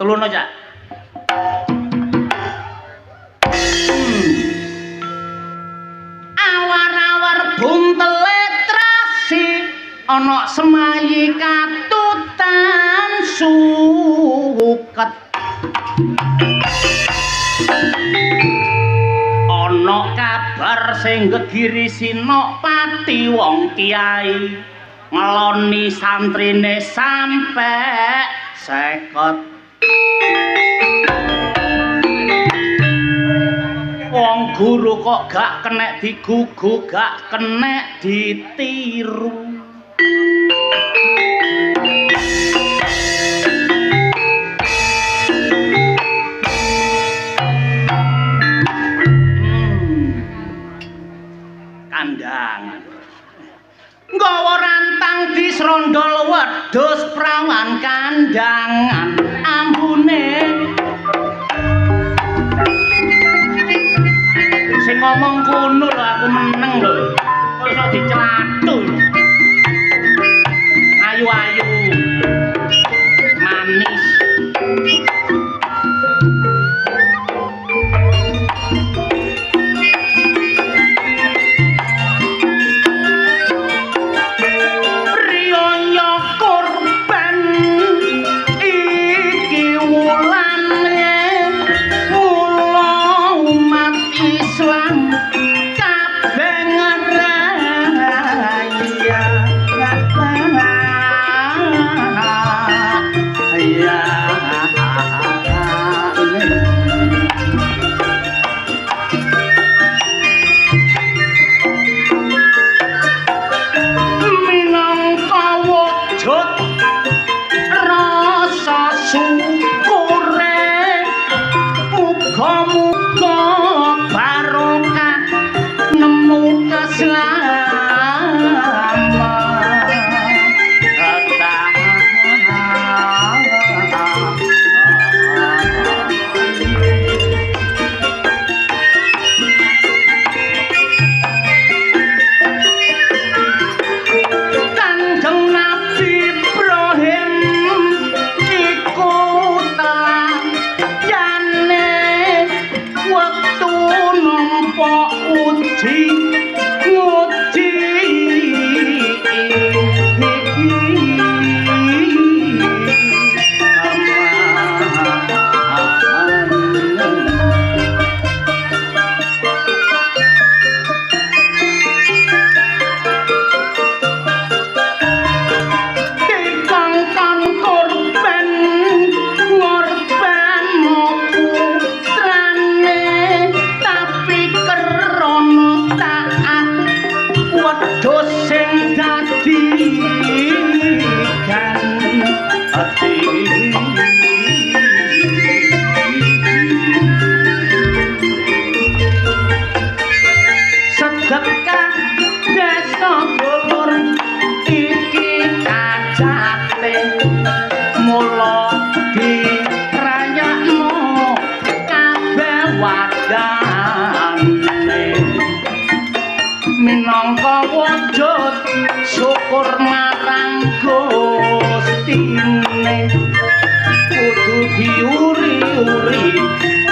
Teluno, Cak. Awar-awar buntele trasi ana semayi katutan suket. Ana kabar sing gegiri Sinopati wong kiai ngeloni santrine sampe 50. Wong guru kok gak kenek digugu, gak kenek ditiru. Kandangan. Nggawa rantang disrondol wedhus prawan kandangan ambune. Sing ngomong kuno lho aku meneng lho. Kok iso diclathu. Ayu-ayu. Manis. Minangka wujud syukur marang Gustine kudu diuri-uri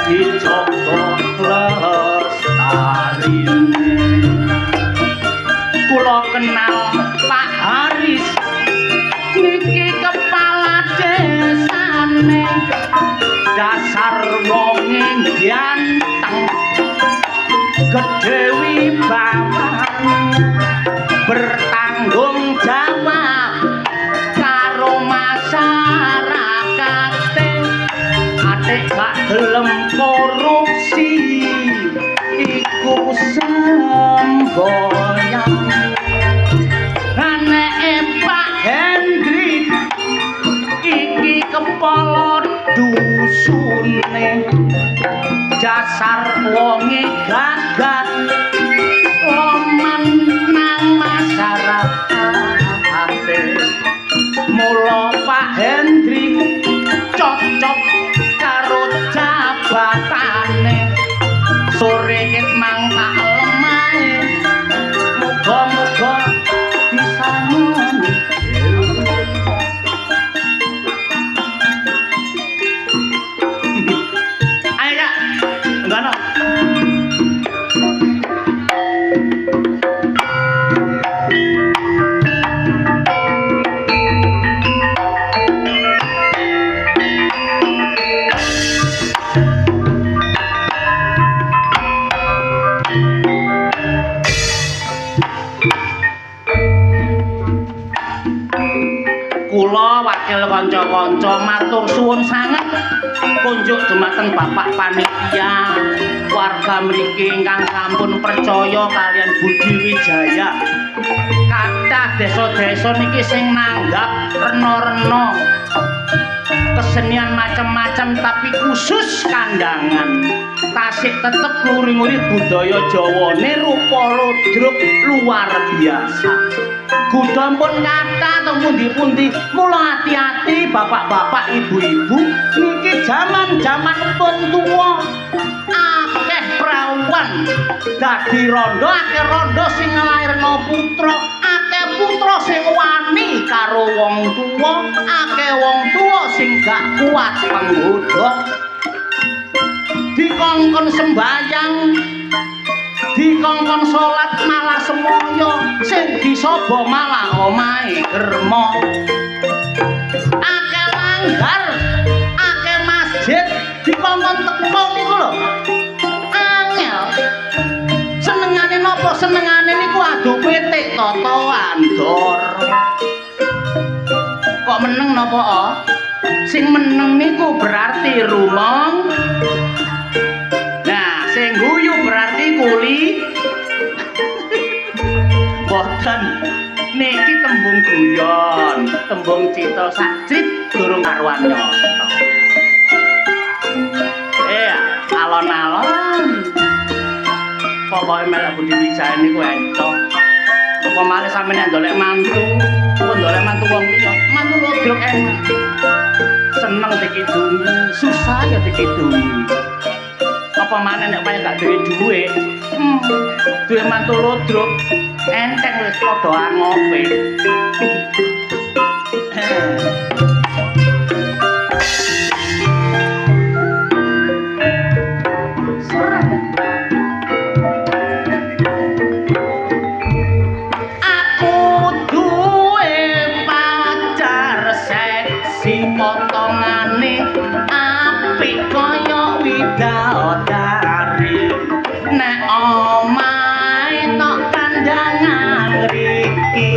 dijaga lestarine. Kula kenal Pak Haris niki kepala desane dasar wong ganteng gedhe wibawa bertanggung jawab karo masyarakate atik gak gelem korupsi iku semboyan aneke Pak Hendrik iki kepala dusune dasar wonge gagah loman nang masyarakate mula Pak Hendrik cocok karo jabatane sore ket mang tak lemahe muga-muga disangoni kula wakil kanca-kanca matur suwun sanget kunjuk dumateng Bapak Panitia warga mriki ingkang sampun percaya kalian Budi Wijaya. Kathah desa-desa niki sing nanggap rena-rena kesenian macam-macam tapi khusus kandangan. Tasik tetep nguri-nguri budaya Jawane rupa ludruk luar biasa. Gudha pun kathah teng pundi-pundi. Mula hati-hati bapak-bapak, ibu-ibu niki jaman-jaman pun tuwa. Akeh prawan dadi rondo, akeh rondo sing nglairno putra, akeh putra sing wani karo wong tuwa, akeh wong tuwa sing gak kuat penggodha. Dikongkon sembayang, dikongkon salat malah semoyo, sing disobo malah omahe germo. Akeh langgar, akeh masjid dikongkon teko niku lho. Angel. Senengane napa senengane niku adu petik tata andor. Kok meneng napa oh? Sing meneng niku berarti rumong. Nah, sing guyu berarti kuli. Boten. Niki tembung guyon, tembung cita sakjrit durung karuan nyoto. Alon-alon. Pokoke melek Budi Wijaya niku entok. Apa malih sampeyan ndolek mantu, pun ndolek mantu wong liya, mantu ludruk enak. Seneng dikidungi, susah ya dikidungi. Apa maneh nek kaya gak duwe dhuwit. Duwe mantu ludruk enteng wis padha angope. Potongane apik kaya widodari nek omahe tok kandangan riki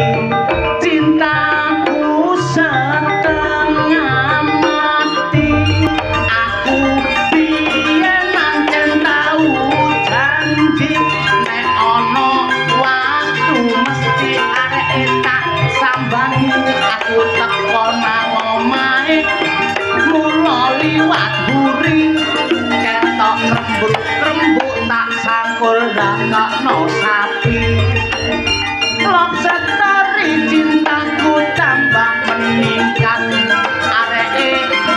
cintaku setengah mati aku biyen nancen tau janji nek ana waktu mesti arek tak sambangi aku teko nang omahe mula liwat buri ketok rembug tak sangkul dakno sapi lobster cintaku tambah meningkat areke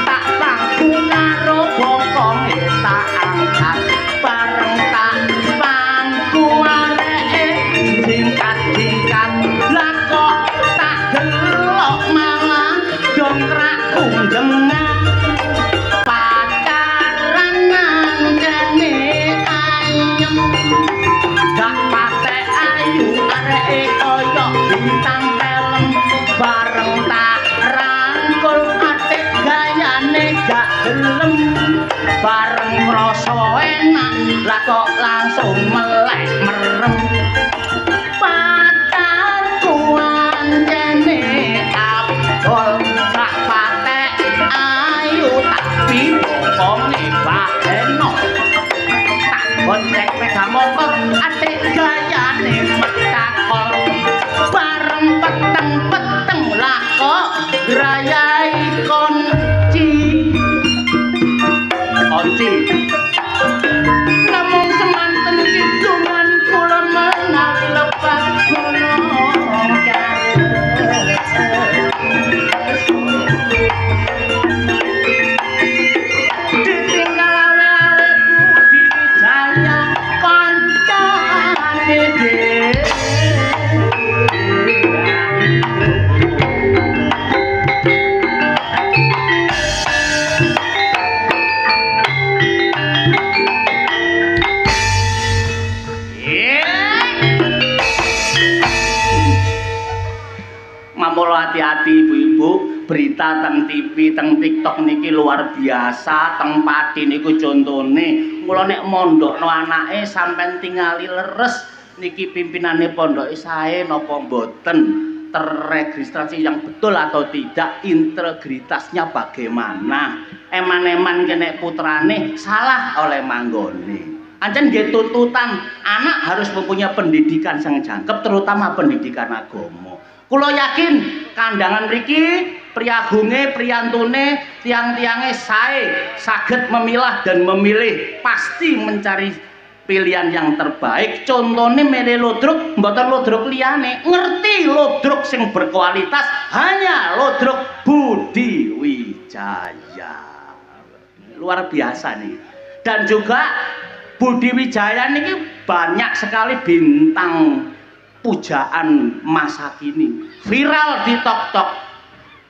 tak bangku karo bokonge tak angkat bareng tak bangku areke singkat-singkat lah kok tak delok malah dongkrakku jenengan pacaran nangkene ayem gak patek ayu areke kaya bintang film bareng tak rangkul atik gayane gak gelem bareng rasa enak lah kok langsung melek merem pacarku anjene abol gak patek ayu tapi bokonge baheno tak bonceng sepeda motor atik gayane metakol bareng peteng-peteng lah kok rayai konci namun semanten kidungan kula menawi lepas gunung ditinggal awe-awe Budi Wijaya kancane dhewe. Mula hati-hati ibu-ibu, berita teng TV, teng TikTok niki luar biasa, teng Pati niku contone. Mula nek mondokno anake sampean tingali leres niki pimpinane pondoke sae napa mboten. terregistrasi yang betul atau tidak, integritasnya bagaimana. Eman-eman kene putrane salah oleh manggone. Ancen nggih tuntutan anak harus mempunyai pendidikan yang jangkep, terutama pendidikan agama. Kula yakin kandangan mriki priyagunge, priyantune, tiang-tiange sae saged memilah dan memilih, pasti mencari pilihan yang terbaik. Contohnya milih lodruk, mboten lodruk liyane, ngerti lodruk sing berkualitas hanya lodruk Budi Wijaya. Luar biasa nih. Dan juga Budi Wijaya ini banyak sekali bintang pujaan masa kini. Viral di TikTok.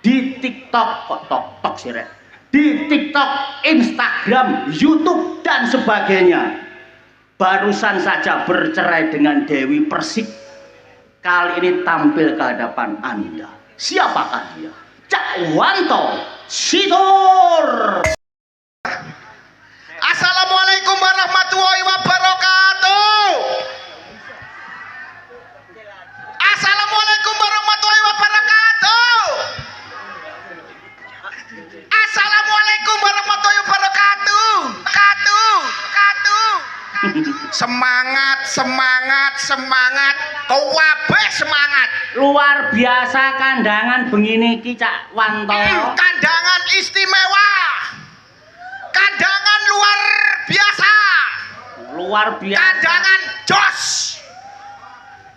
Di TikTok kok TikTok sih rek. Di TikTok, Instagram, YouTube dan sebagainya. Barusan saja bercerai dengan Dewi Persik. Kali ini tampil ke hadapan Anda. Siapakah dia? Cak Wanto Sitor. Assalamualaikum warahmatullahi wabarakatuh. Assalamualaikum warahmatullahi wabarakatuh. Assalamualaikum warahmatullahi wabarakatuh. Semangat, semangat, semangat. Kabeh semangat. Luar biasa kandangan begini iki Cak Wanto. Kandangan istimewa. Kandangan luar biasa. Luar biasa. Kandangan jos.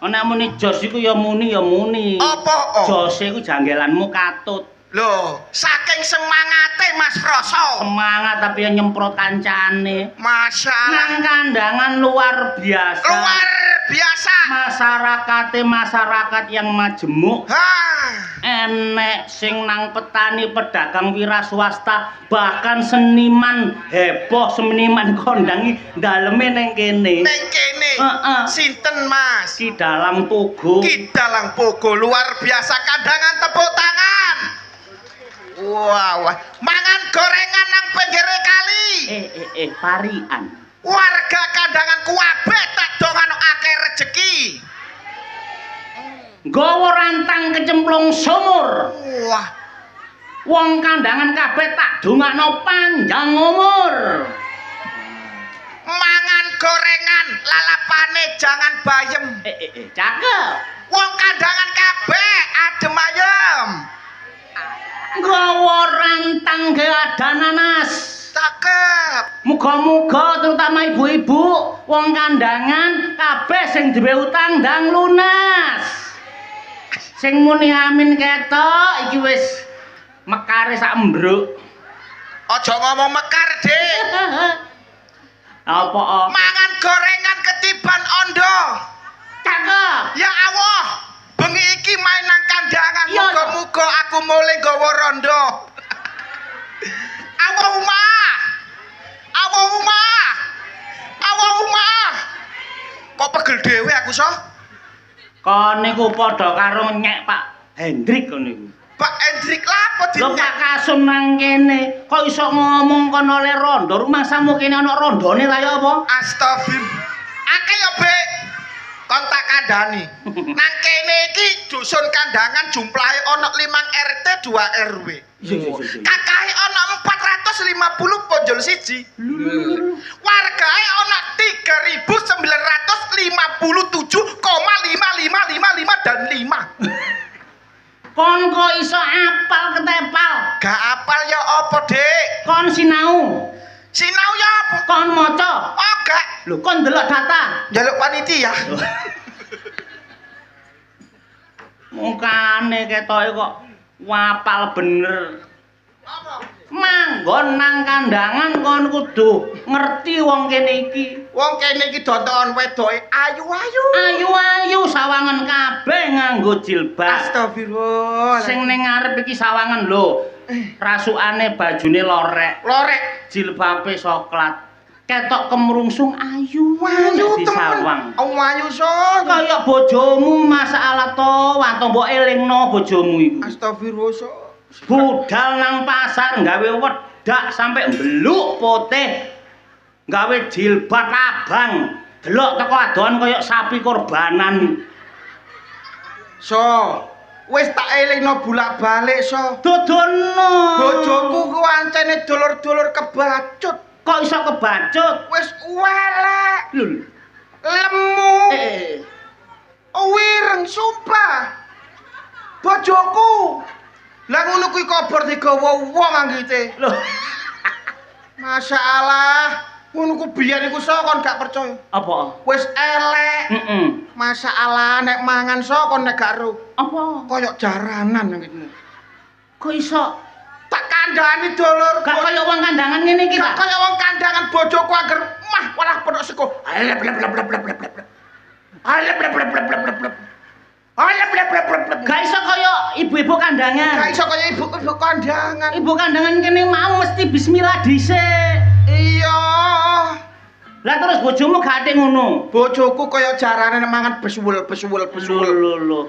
Ana muni jos iku ya muni ya muni. Apa? Jos iku janggelanmu katut. Loh, saking semangate Mas Roso. Semangat tapi yang nyemprot kancane. Masalah. Nang kandangan luar biasa. Luar biasa. Masyarakat yang majemuk. Enek sing nang petani, pedagang wira swasta, bahkan seniman heboh, seniman kondangi daleme ning kene. Ning kene. Sinten Mas? Ki Dalang Pogo. Ki Dalang Pogo luar biasa, kandangan tepuk tangan. Wow, mangan gorengan nang pinggir kali. Parian. Warga kandangan kuwabe tak dongano akeh rejeki. Nggawa rantang kecemplung sumur. Wah, wong kandangan kabeh tak dongakno panjang umur. Mangan gorengan lalapane jangan bayem. Cakep. Wong kandangan kabeh adem ayem. Nggawa rantang ge ada nanas. Cakep. Muga-muga terutama ibu-ibu wong kandangan kabeh sing duwe utang ndang lunas. Sing muni amin ketok iki wis mekare sak embruk. Aja ngomong mekar, Dik. Apa? Mangan gorengan ketiban ondo. Cakep. Ya Allah, bengi iki main nang kandangan. Ya, Muga-muga aku mulai nggawa rondo. Allahumma. Allahumma. Allahumma. Kok pegel dhewe aku, so? Kon niku padha karo nyek Pak Hendrik kon niku. Pak Hendrik lapo Lho dinyek? Pak Kasum nang kene, kok iso ngomong kon oleh rondo? Rumah samu kene ana rondone ta ya apa? Astagfirullah. Akeh ya, Bek. Kon tak kandhani. Nang kene iki dusun kandangan jumlahe ana 5 RT 2 RW. Kakahe ana 450 ponjol siji. Wargae ana 3957,5555 dan 5. Kon kok iso apal ketepal? Gak apal ya apa, Dik? Kon sinau. Sinau ya apa? Kon maca. Oh, gak. Lho kon delok data. Njaluk panitia. Mukane ketoke kok wapal bener. Manggon nang kandangan kon kudu ngerti wong kene iki. Wong kene iki dotokan wedoke ayu-ayu. Ayu-ayu sawangan kabeh nganggo jilbab. Astagfirullah. Sing ning ngarep iki sawangan lho. Rasukane bajune lorek. Lorek Jilbabe soklat. Ketok kemrungsung ayu ayu di temen. sawang. Ayu so. Kaya bojomu masalah to, wanto mbok elingno bojomu iku. Astagfirullah so. Budal nang pasar gawe wedak sampai mbeluk putih. Gawe jilbab abang. Delok teko adohan kaya sapi korbanan. So, Wis tak elingno bolak-balik so. Dodono. Bojoku ku ancene dulur-dulur kebacut. Kok iso kebacut? Wis elek. Lho. Lemu. Wireng sumpah. Bojoku. Lah ngono kuwi kabar digawa wong anggite. Lho. Masalah. Ngono ku biyen iku sok kon gak percaya. Apa? Wis elek. Heeh. Masalah nek mangan sok kon nek gak ro. Apa? Koyok jaranan ngene. Kok iso? Tak kandhani dulur. Gak kaya wong kandangan ngene iki Gak ta? kaya wong kandangan bojoku anger mah walah pedhok seko. Alep lep lep lep lep lep lep. Alep lep lep lep lep lep. Alep lep lep lep lep. Gak iso kaya ibu-ibu kandangan. Gak iso kaya ibu kandangan. Ibu kandangan kene mau mesti bismillah dhisik. Iya. Lah terus bojomu gak ate ngono. Bojoku kaya jarane mangan besuwel. Lho.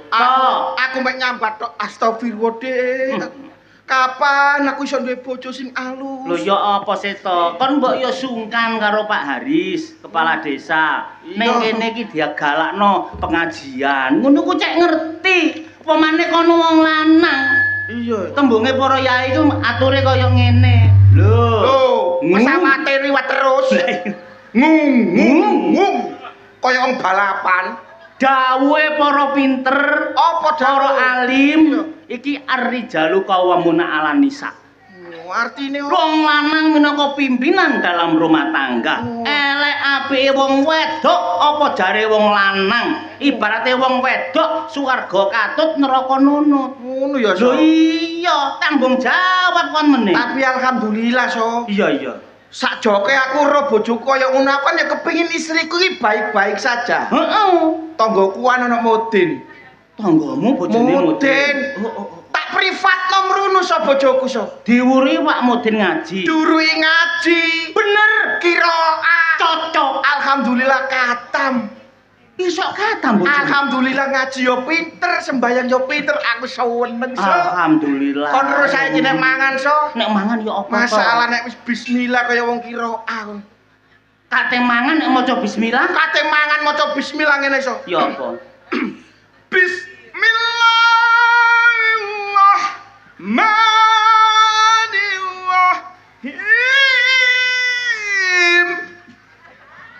Aku mek nyambat tok astagfirullah Dik. Kapan aku iso duwe bojo sing alus? Lho ya apa seto? Kon mbok ya sungkan karo Pak Haris, kepala desa. Ning kene iki dia galakno pengajian. Ngono ku cek ngerti. Apa maneh kono wong lanang. Iya. Tembunge para yai iku ature kaya ngene. Lho. Pesawate liwat terus. Ngung. Kaya wong balapan. Dawuhe para pinter, Apa para dawuh? alim, iki ar-rijalu qawwamuna 'alan nisa. Artine Wong lanang minangka pimpinan dalam rumah tangga. Elek apike wong wedok apa jare wong lanang? Ibarate wong wedok swarga katut neraka nunut. ngono ya, Lho So. iya, tanggung jawab kon meneh. Tapi alhamdulillah, So. Iya. Sakjoke aku ro bojoku kaya ngono kan ya kepengin istriku iki baik-baik saja. Heeh. Tanggoku ana Mudin. Tanggamu bojone Mudin. Tak privat nomrono so bojoku so. Diwuri Pak Mudin ngaji. Durui ngaji. Bener. Qiraah. Cocok. Alhamdulillah katam. Iso katam bojone. Alhamdulillah ngaji yo pinter, sembayang yo pinter, aku seneng so. Alhamdulillah. Kon terus saiki nek mangan so. Nek mangan ya apa? Masalah nek wis bismillah kaya wong qiraah kon. Kate mangan nek maca bismillah. Kate mangan maca bismillah ngene so. Ya apa? Bismillahirrahmanirrahim.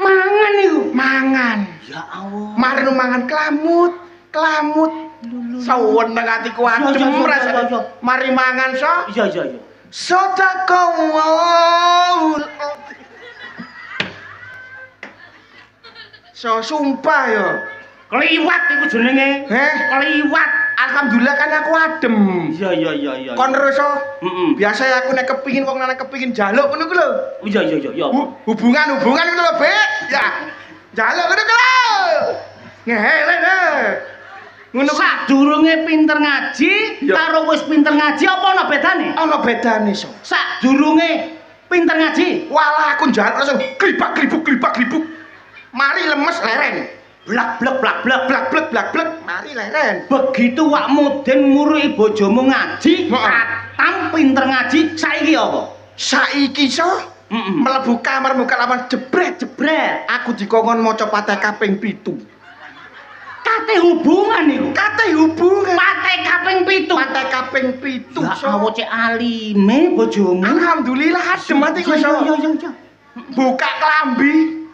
Mangan iku. Mangan. Ya Allah. Mari nu mangan klamut. Saweneng atiku adem rasane. Mari mangan so. Iya. Sadaqallahul azim. So sumpah yo. Kliwat iku jenenge. Kliwat. Alhamdulillah kan aku adem. Iya. Kon terus so. Heeh. Biasa aku nek kepingin wong lanang kepingin njaluk ngono ku lho. Iya. Hubungan ngono lho, Bek. Ya. Njaluk ngono ku lho. Ngehele ngono ku. Sadurunge pinter ngaji Ya. karo wis pinter ngaji apa ana bedane? Ana bedane so. Sadurunge pinter ngaji, Walah aku njaluk langsung glibak-glibuk. Mari lemes leren. blak-blek. Mari leren. Begitu Wak Mudin ngurui bojomu ngaji, Heeh. katam pinter ngaji, saiki apa? Saiki so Heeh. mlebu kamar muka lawan jebret. Aku dikongkon maca Fatihah ping 7. Kate hubungan iku. Kate hubungan. Fatihah ping 7. Fatihah ping 7 Ya so. Allah cek alime bojomu. Alhamdulillah adem atiku so. Iya. Buka klambi.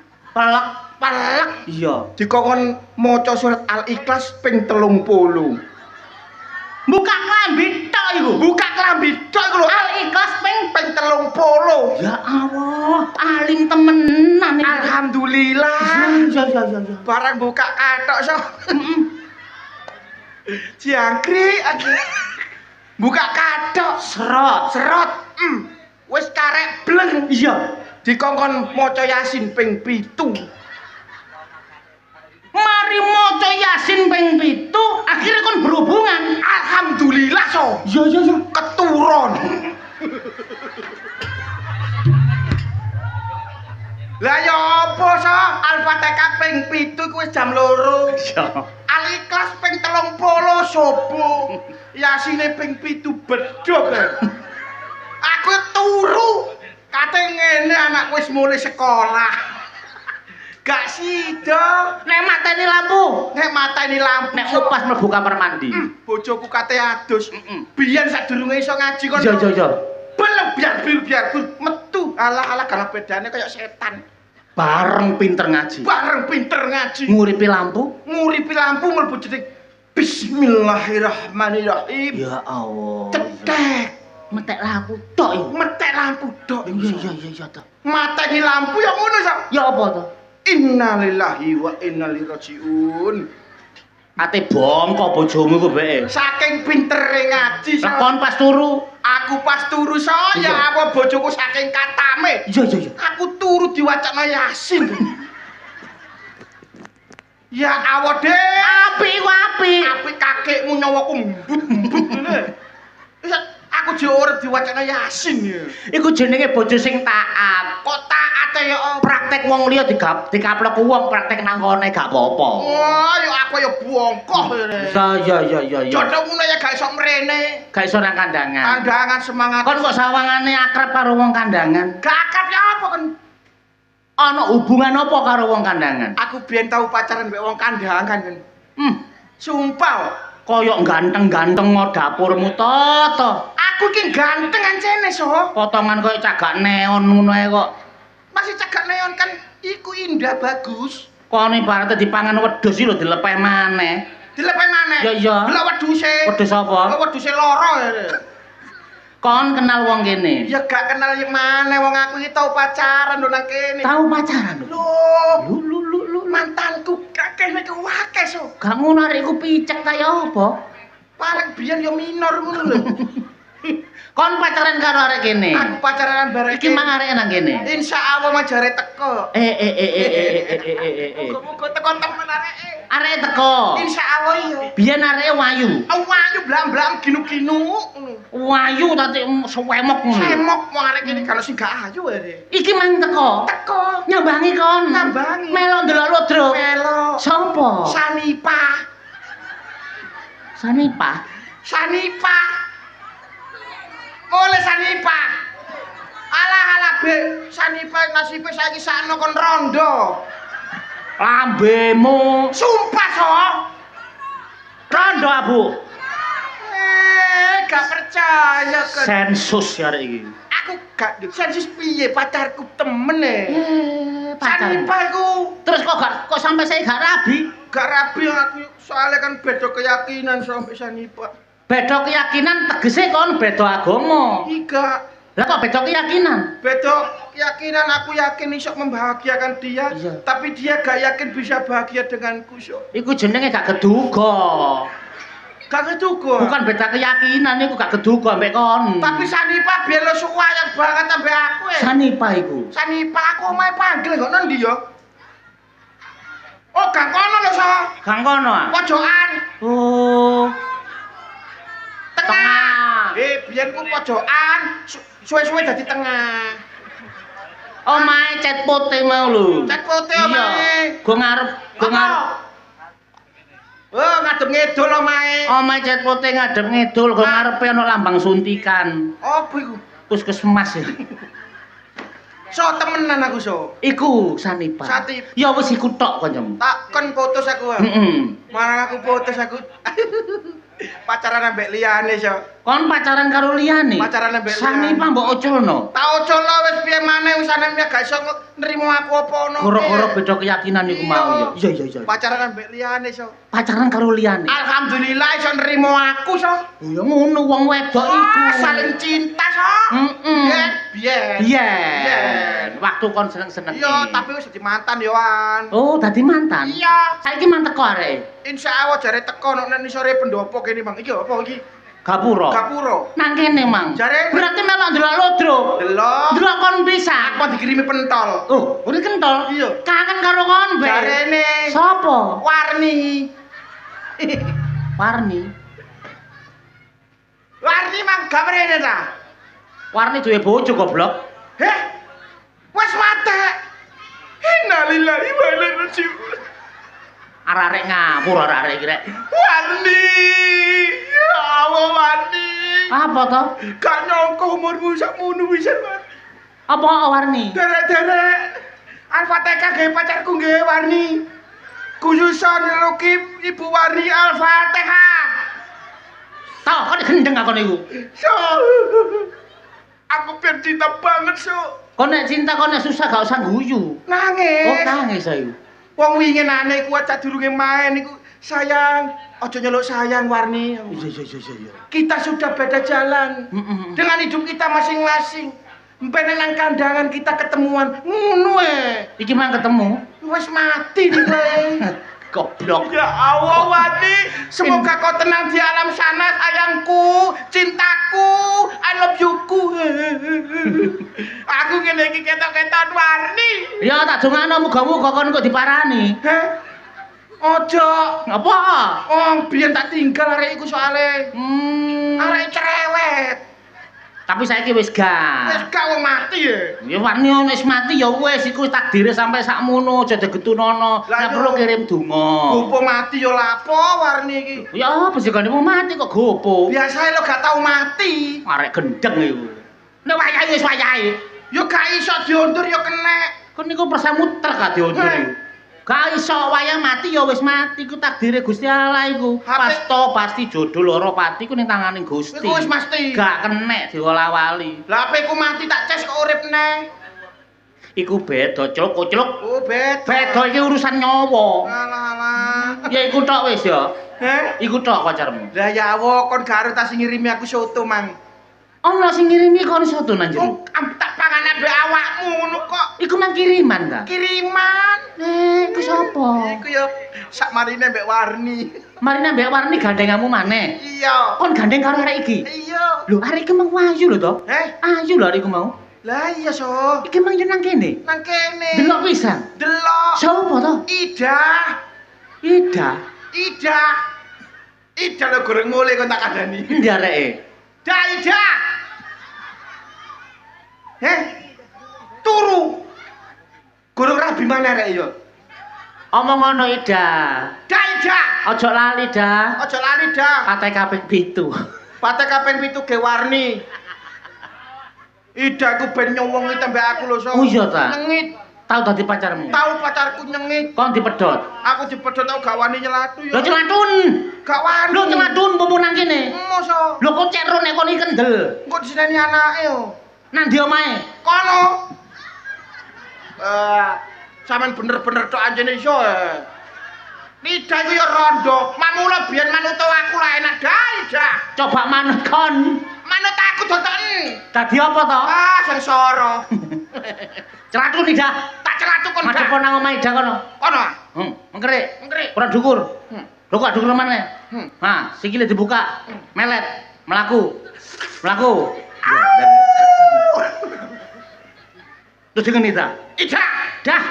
Pelek. Iya. Dikongkon maca surat Al-Ikhlas ping 30. Buka klambi tok iku. Buka klambi tok iku lho. Al-Ikhlas ping. 30. Ya Allah, alim temenan iki. Alhamdulillah. Iya. Barang buka katok so. Jangkrik aku. Buka katok. Serot. Wis karek bleng. Iya. Dikongkon maca Yasin ping 7. Mari maca Yasin ping 7, akhirnya kon berhubungan. Alhamdulillah so. Iya. Keturun. Lah ya apa so? Al-Fatihah ping 7 iku wis jam 2. Iya. Al-Ikhlas ping 30 subuh. Yasine ping 7 bedhog. Aku turu. Kate ngene anakku wis mulai sekolah. Gak sida. Nek mateni lampu, Nek mateni lampu. nek upas mlebu kamar mandi. Bojoku kate adus. Biyen sadurunge iso ngaji kon. Iya. Belum biar metu. Alah kana bedane kaya setan. Bareng pinter ngaji. Bareng pinter ngaji. Nguripi lampu. Nguripi lampu mlebu jeding. Bismillahirrahmanirrahim. Ya Allah. Cetek. Metek lampu tok iki. Metek lampu dok. Iya to. Mateni lampu ya ngono sak. Ya apa to? Innalillahi wa inna ilaihi rajiun. Ate bongko bojomu ku beke. Saking pintere ngaji sak. Lekon pas turu. Aku pas turu saya Iya. apa bojoku saking katame. Iya. Aku turu diwacana Yasin. Ya awode. Apik ku apik. Apik kakekmu nyawaku mbut ngene. Aku diurip diwacana Yasin ya. Iku jenenge bojo sing taat. Kok taat ya Praktek wong liya dikaplek wong praktek nang kene gak apa-apa. Oh, ya aku ya bongkoh ngene. Iya. Jodoh ngono ya gak iso mrene. Gak iso nang kandangan. Kandangan semangat. Kon kok sawangane akrab karo wong kandangan? Gak akrab ya apa kan? Ana hubungan apa karo wong kandangan? Aku biyen tau pacaran mbek wong kandangan kan. Sumpah. Koyok ganteng-ganteng mau dapurmu toto. Aku ki ganteng ancene so. Potongan koyo cagak neon ngono ae kok. Masih cagak neon kan iku indah bagus. Kono ibaratnya dipangan wedhus iki lho dilepeh maneh. Dilepeh maneh. Iya. Delok wedhuse. Wedhus apa? Wedhuse loro ya. Kon kenal wong kene. Ya gak kenal yang mana wong aku iki tau pacaran lho nang kene. Tahu pacaran lho. Lho, mantanku kakek nek akeh so. Gak ngono arek iku picek ta ya apa? Paling biyen ya minor ngono lho. Kon pacaran karo arek kene. Aku pacaran bareng. Iki mang arek nang kene. Insyaallah majare teko. Muga-muga teko temen areke. Arek teko. Insyaallah iya. Biyen areke wayu. Ayu blam-blam ginu-ginu ngono. Wayu tapi sewemok ngono. Semok wong arek kene kalau sing gak ayu arek. Iki mang teko. Teko. Nyambangi kon. Nyambangi. Melok ndelok lodro. Melo. Sopo? Sanipa. Oleh Sanipa. Alah be, Sanipa nasibe saiki sakno kon rondo. Lambemu. Sumpah so. Rondo abu. Gak percaya kan. Sensus ya arek iki. Aku gak sensus piye pacarku temen Pacar. Sanipa iku. Terus kok sampai saya gak rabi? Gak rabi aku soalnya kan beda keyakinan sampai Sanipa. Beda keyakinan tegese kon beda agama. Iga. Lah kok beda keyakinan? Beda keyakinan aku yakin iso membahagiakan dia, Iya. tapi dia gak yakin bisa bahagia denganku so. Iku jenenge gak keduga. Gak keduga. Bukan beda keyakinan iku gak keduga mbek kon. Tapi Sanipa biar lo suwayan banget sampe aku Sanipa iku. Sanipa aku omahe panggil kok nanti yo. Oh gak kono lho so. Gak kono ah. Pojokan. Oh. Tengah. Biyen ku pojokan, suwe-suwe dadi tengah. Omahe cet putih mau lho. Cet putih omahe. Go ngarep. Oh, ngadep ngidul omahe. Omahe cet putih ngadep ngidul, go ngarepe ana lambang suntikan. Opo iku? Puskesmas ya. So temenan aku so. Iku Sanipa. Ya wis iku tok kancamu. Tak kon putus aku. Marang aku putus aku. Pacaran ambek liyane so. Kon pacaran karo liyane. Pacaran ambek Sanipa mbok oculno. Tak oculno wis piye maneh wis ana gak iso nrimo aku apa ono. Goro-goro beda keyakinan iku mau ya. Iya. Pacaran ambek liyane so. Pacaran karo liyane. Alhamdulillah iso nrimo aku so. Ya ngono wong wedok iku. Saling cinta so. Biyen. Waktu kon seneng-seneng. Iya, tapi wis dadi mantan yo an. Oh, dadi mantan. Iya. Saiki mantek kok arek. Insyaallah jare teko nek sore pendopo kene, Bang. Iki apa iki? Gapura. Nang kene, Mang. Jare berarti melok ndelok lodro. Delok kon bisa. Aku dikirimi pentol. Oh, udah kentol. Iya. Kangen karo kon, Be. Jarene. Sopo? Warni. Warni Mang gamrene ta? Warni duwe bojo goblok. Heh. Wes mate. Innalillahi wa inna ilaihi raji'un. Arek ngapur arek iki rek. Warni. Ya Allah Warni. Apa to? Gak nyangka umurmu sakmono pisan, Warni. Apa Warni? Derek-derek. Al-Fatihah nggih pacarku nggih Warni. Kuyuson Ruki Ibu Warni Al-Fatihah. Tau kok gendeng aku niku. So. Aku ben cinta banget, so. Kok nek cinta kok nek susah gak usah guyu. Nangis. Oh, nangis ayo. Wong winginane iku cah durunge main iku sayang, aja nyeluk sayang Warni. Iya. Kita sudah beda jalan. Dengan hidup kita masing-masing. Mpene nang kandangan kita ketemuan. Ngono Iki mang ketemu. Wis mati nih kowe. Goblok. Ya Allah Warni, semoga kau tenang di alam sana sayangku, cintaku, I love you-ku. Aku ngene iki ketok-ketok Warni. Ya tak dongakno muga-muga kon kok diparani. Heh. Ojo. Apa? Oh, biyen tak tinggal arek iku soalé. Arek cerewet. Tapi saiki wis gak. Wis gak wong mati ya. Ya wani wis mati ya wis iku takdire sampai sakmono aja digetunono. Nek perlu kirim donga. Gopo mati ya lapo Warni iki. Ya apa sih kene mau mati kok gopo. Biasae lo gak tau mati. Arek gendeng iku. Nek wayahe wis wayahe. Yo gak iso diundur yo kenek. Kon niku persamu trek gak diundur iku. Gak iso wayah mati ya wis mati ku takdire Gusti Allah iku. Pasto pasti jodoh loro pati ku ning tanganing Gusti. Iku wis mesti. Gak kenek diwala-wali. Lah ape ku mati tak ces kok urip neh. Iku beda, Cluk. Oh, beda. Beda iki urusan nyawa. Alah. Ya iku tok wis ya. Heh? Iku tok pacarmu. Lah ya Allah, kon gak tas ngirimi aku soto, Mang. Ono sing ngirimi kon soto nang Oh, jero. tak pangan ambek awakmu ngono kok. Iku nang kiriman ta? Kiriman. Iku sapa? Iku ya sak marine mbek Warni. Marine mbek warni gandengamu maneh. Iya. Kon gandeng karo arek iki. Iya. Lho, arek iki mau ayu lho to? Ayu lho arek iku mau. Lah iya so. Iki mang yo nang kene. Nang kene. Delok pisan. Delok. Sopo to? Ida. Ida. Ida lho goreng mulai kon tak kandhani. Endi areke? Ida. Turu. Gorong rabi mana arek yo? Omong ngono Ida. Ida. Ojo lali, Da. Aja lali dah. Pate kaping 7. Pate kaping 7 ge Warni. Ida ku ben nyowongi tembe aku lho, So. Oh iya ta? Nyengit. Tau dadi pacarmu? Tahu pacarku nyengit. Kon dipedhot. Aku dipedhot tau gak wani nyelatu yo. Lho celatun. Gak wani. Lho celatun mumpung nang kene. Mosok. Lho kok cek ro nek kon iki kendel. Engko diseneni anake yo. Nang ndi omahe? Kono. Sampeyan bener-bener tok anjene iso. Lidah iku ya rondo. Mamula biyen manut aku lah enak dah. Coba manut kon. Manut aku dotoken. Dadi apa to? Ah, sengsara. Celatun Ida. Tak celatu kon Madhep dah. nang omahe Ida kono. Kono. Mengkerik. Mengkerik. Ora dhukur. Lho kok dhukur maneh? Hmm. Nah, sikile dibuka. Melet. Melaku. Terus dengan Ida. Dah.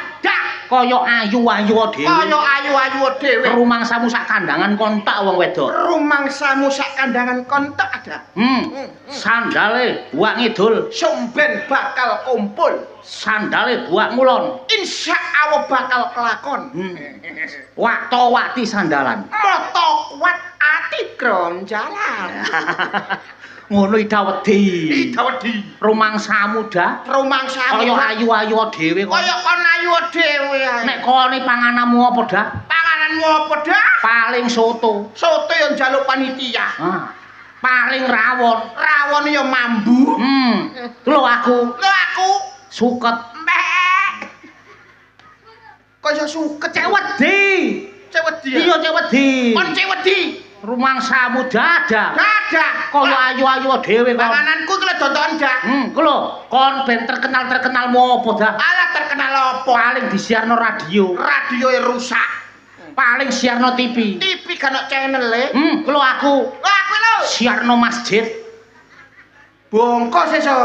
Kaya ayu-ayu dhewe. Kaya ayu-ayu dhewe. Rumangsamu sak kandangan kontak wong wedok. Rumangsamu sak kandangan kontak ada. Sandale buak ngidul. Somben bakal kumpul. Sandale buak ngulon. Insya Allah bakal kelakon. Waktu-wati sandalan. Moto kuat ati gronjalan. Ngono Ida wedi. Ida wedi. Rumangsamu dah. Rumangsamu. Kaya ayu-ayu dhewe kok. Kaya kon ayu dhewe ae. Nek kene pangananmu apa dah? Pangananmu apa dah? Paling soto. Soto yang njaluk panitia. Paling rawon. Rawon ya mambu. Lho aku suket. Mbek. Kok iso suket Cek wedi. Cek wedi. Iya cek wedi. Kon cek wedi. Rumangsamu dadah. Dadah. Kaya ayu-ayu dhewe kok. Pangananku ki lho dontokan dah. Ku lho, kon ben terkenalmu apa dah? Alah terkenal apa? Paling disiarno radio. Radioe rusak. Paling siarno TV. TV kan ono channel-e. Ku lho aku Aku lho. siarno masjid. Bongkos iso.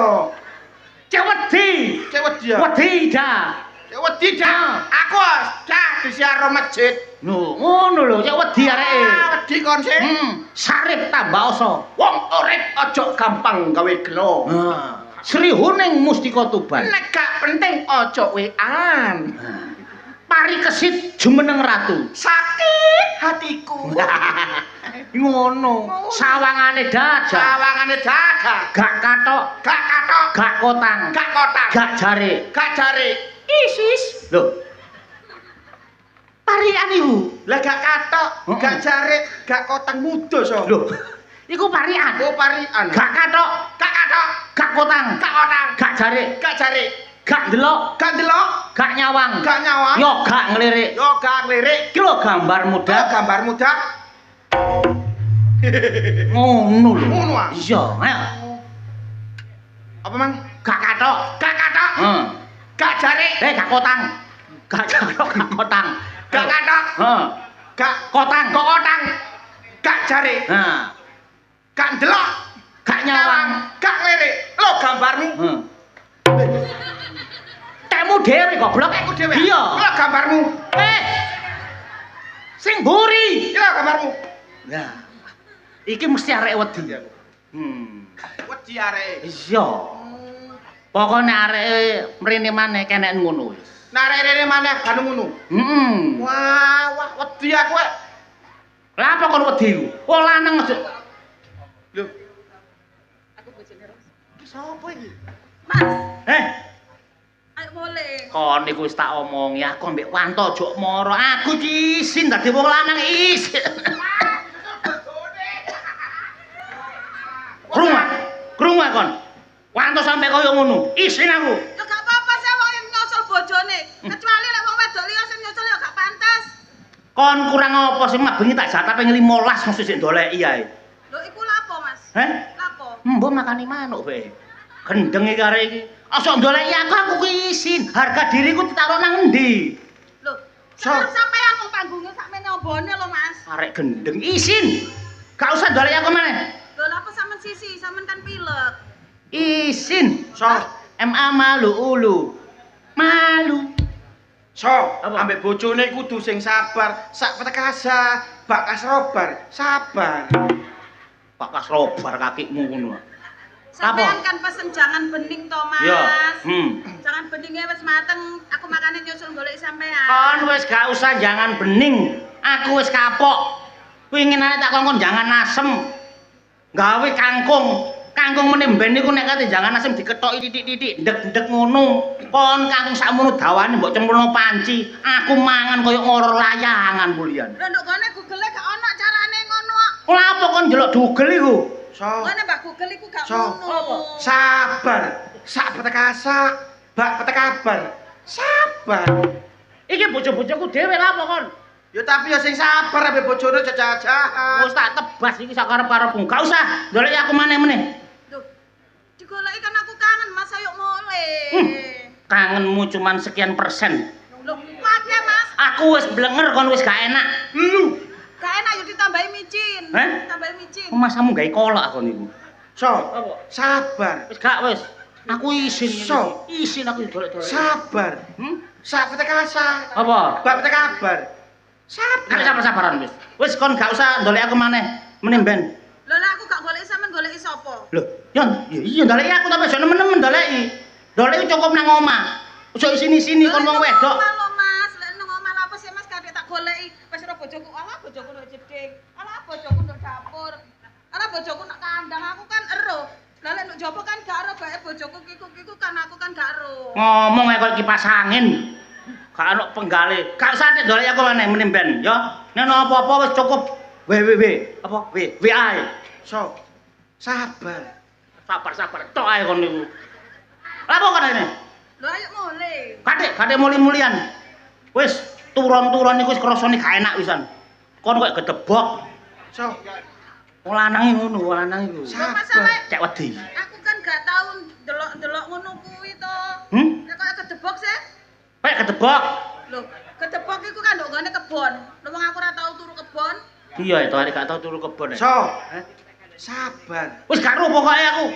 Cek wedi. Cek wedi ya. Wedi dah. Cek wedi dah. Aku dah disiarno masjid. Lho, ngono lho, cek wedi areke. Wedi kon sih. Sarip tambah asa. Wong urip aja gampang gawe gelo. Sri Huning Mustika Tuban. Nek gak penting aja wean. Pari kesit jumeneng ratu. Sakit hatiku. Ngono. Sawangane dadah. Sawangane dadah. Gak katok, Gak katok. gak kotang, Gak kotak. gak jare. Gak jare. Isis. Lho. Parian iku. Lah gak katok, gak jarik, gak kotang muda so. Lho. Iku parian. Oh parian. Gak katok, Gak katok, gak kotang, gak kotang, gak jarik, gak jarik, gak ndelok, gak delok, gak nyawang. gak nyawang. Yo gak ngelirik. Yo gak ngelirik. Iki lho gambar muda. Gambar muda. Ngono lho. Ngono ah. Iya, ayo. Apa mang? Gak katok. Gak katok, Heeh. gak jarik, Gak kotang. Gak katok, gak kotang. gak katok, Heeh. gak Kotang. kotang, gak jarik, Nah, gak delok, gak nyawang. gak ngelirik. Lo gambarmu. Heeh. Temu dhewe goblok. Aku dhewe. Iya. Lo gambarmu. Sing mburi. Iya gambarmu. Nah. Iki mesti arek wedi. Wedi areke. Iya. Pokoknya arek mrene maneh kenek ngono wis. Narek rene maneh kan ngono. Wah, wedi aku. Lah apa kon wedi ku? Oh lanang aja. Lho, Aku bojone Ros. sapa iki? Mas, Eh, ayo mulai. kon niku wis tak omongi aku mbek Wanto jok moro. Aku iki isin dadi wong lanang isin. Krungu kon. Wanto sampe koyo ngono. Isin aku. Ya gak apa-apa sih wong yang nyusul bojone. Kecuali lek wong wedok liya sing nyusul ya gak pantes. Kon kurang apa sih mak bengi tak jatah ping 15 mesti sik ndoleki ae. Lho iku lapo, Mas? Lapo? Mbok makani manuk bae. Gendeng iki arek iki. Aja ndoleki aku ki isin. Harga diriku ditaruh nang endi? Lho, So. sampeyan wong panggunge sakmene obone lho, Mas. Arek gendeng isin. Gak usah ndoleki aku maneh. Lho lapo sampean sisi, sampean kan pilek. Isin. So, MA malu ulu. Malu. so, Apa? ambek bojone kudu sing sabar, sak petekasa, bakas robar, sabar. Bakas robar kakimu ngono. Sampeyan kan pesen jangan bening to, Mas. Iya. Jangan beningnya wis mateng, aku makane nyusul golek sampean. Kon wis gak usah jangan bening. Aku wis kapok. Winginane tak kongkon jangan asem. Gawe kangkung. Kangkung meneh mben niku nek kate jangan asem diketoki titik-titik, ndek-ndek ngono. Kon kangkung sakmono dawane mbok cemplungno panci. Aku mangan koyo ngoror layangan mulian. Lho nduk gone Google gak ono carane ngono kok. Lha apa kon ndelok Google iku? So, Gone Mbak Google iku gak So. ngono. sabar, sak petekasa, bak petekabar, sabar. Iki bojo-bojoku dhewe lha apa kon? Ya tapi ya sing sabar ambek bojone jajah-jajahan. Wis tak tebas iki sak karep-karepmu. Gak usah ndoleki aku maneh-meneh. Duh, digoleki kan aku kangen Mas, ayo mulai. Kangenmu cuman sekian persen. Loh, kuatnya Mas. Aku wis blenger kon wis gak enak. Lu, Gak enak yo ditambahi micin. Hah? Tambahi micin. Oh, Masamu gawe kolak kon niku. so, Apa? sabar, Wis gak wis. Aku isin. So. Isin aku dolek-dolek. sabar. Sak petekasa, Apa? bak petekabar. Nek Sabar. sabar-sabaran wis. Wis kon gak usah ndolek aku maneh. Meneh ben. Lho lah aku gak goleki sampean goleki sapa? Lho, iya ndoleki aku tapi aja nemen-nemen ndoleki. Ndoleki cukup nang omah. Ojo sini-sini kon wong wedok. Lho Mas, lek nang omah lha apa sih Mas kadek tak goleki. Wis ora bojoku, alah bojoku nduk jeding. Alah bojoku nduk dapur. Alah bojoku nak kandang aku kan ero. Lah lek nduk jopo kan gak ero bae bojoku kiku kan aku kan gak ero. Ngomong ae kok kipas angin. Gak ono penggale. Gak usah nek ndoleki aku maneh meneh ben, ya. Nek ono apa-apa wis cukup www apa WA. So, sabar. Sabar-sabar tok ae kon niku. Lha apa kon ini? Lho ayo mulai. Kadek muli-mulian. Wis turun-turun niku wis krasane gak enak wisan. Kon kok gedebok. So, Wong lanang ngono, wong lanang iku. Lho masalah Cek wedi. aku kan gak tau ndelok-ndelok ngono kuwi to. Nek kok kedebok sih? Kayak gedebok. Lho, kedebok iku kan nduk gone kebon. Lho wong aku ora tau turu kebon. Iya, itu hari gak tau turu kebon. so, sabar. Wis gak ro pokoke aku.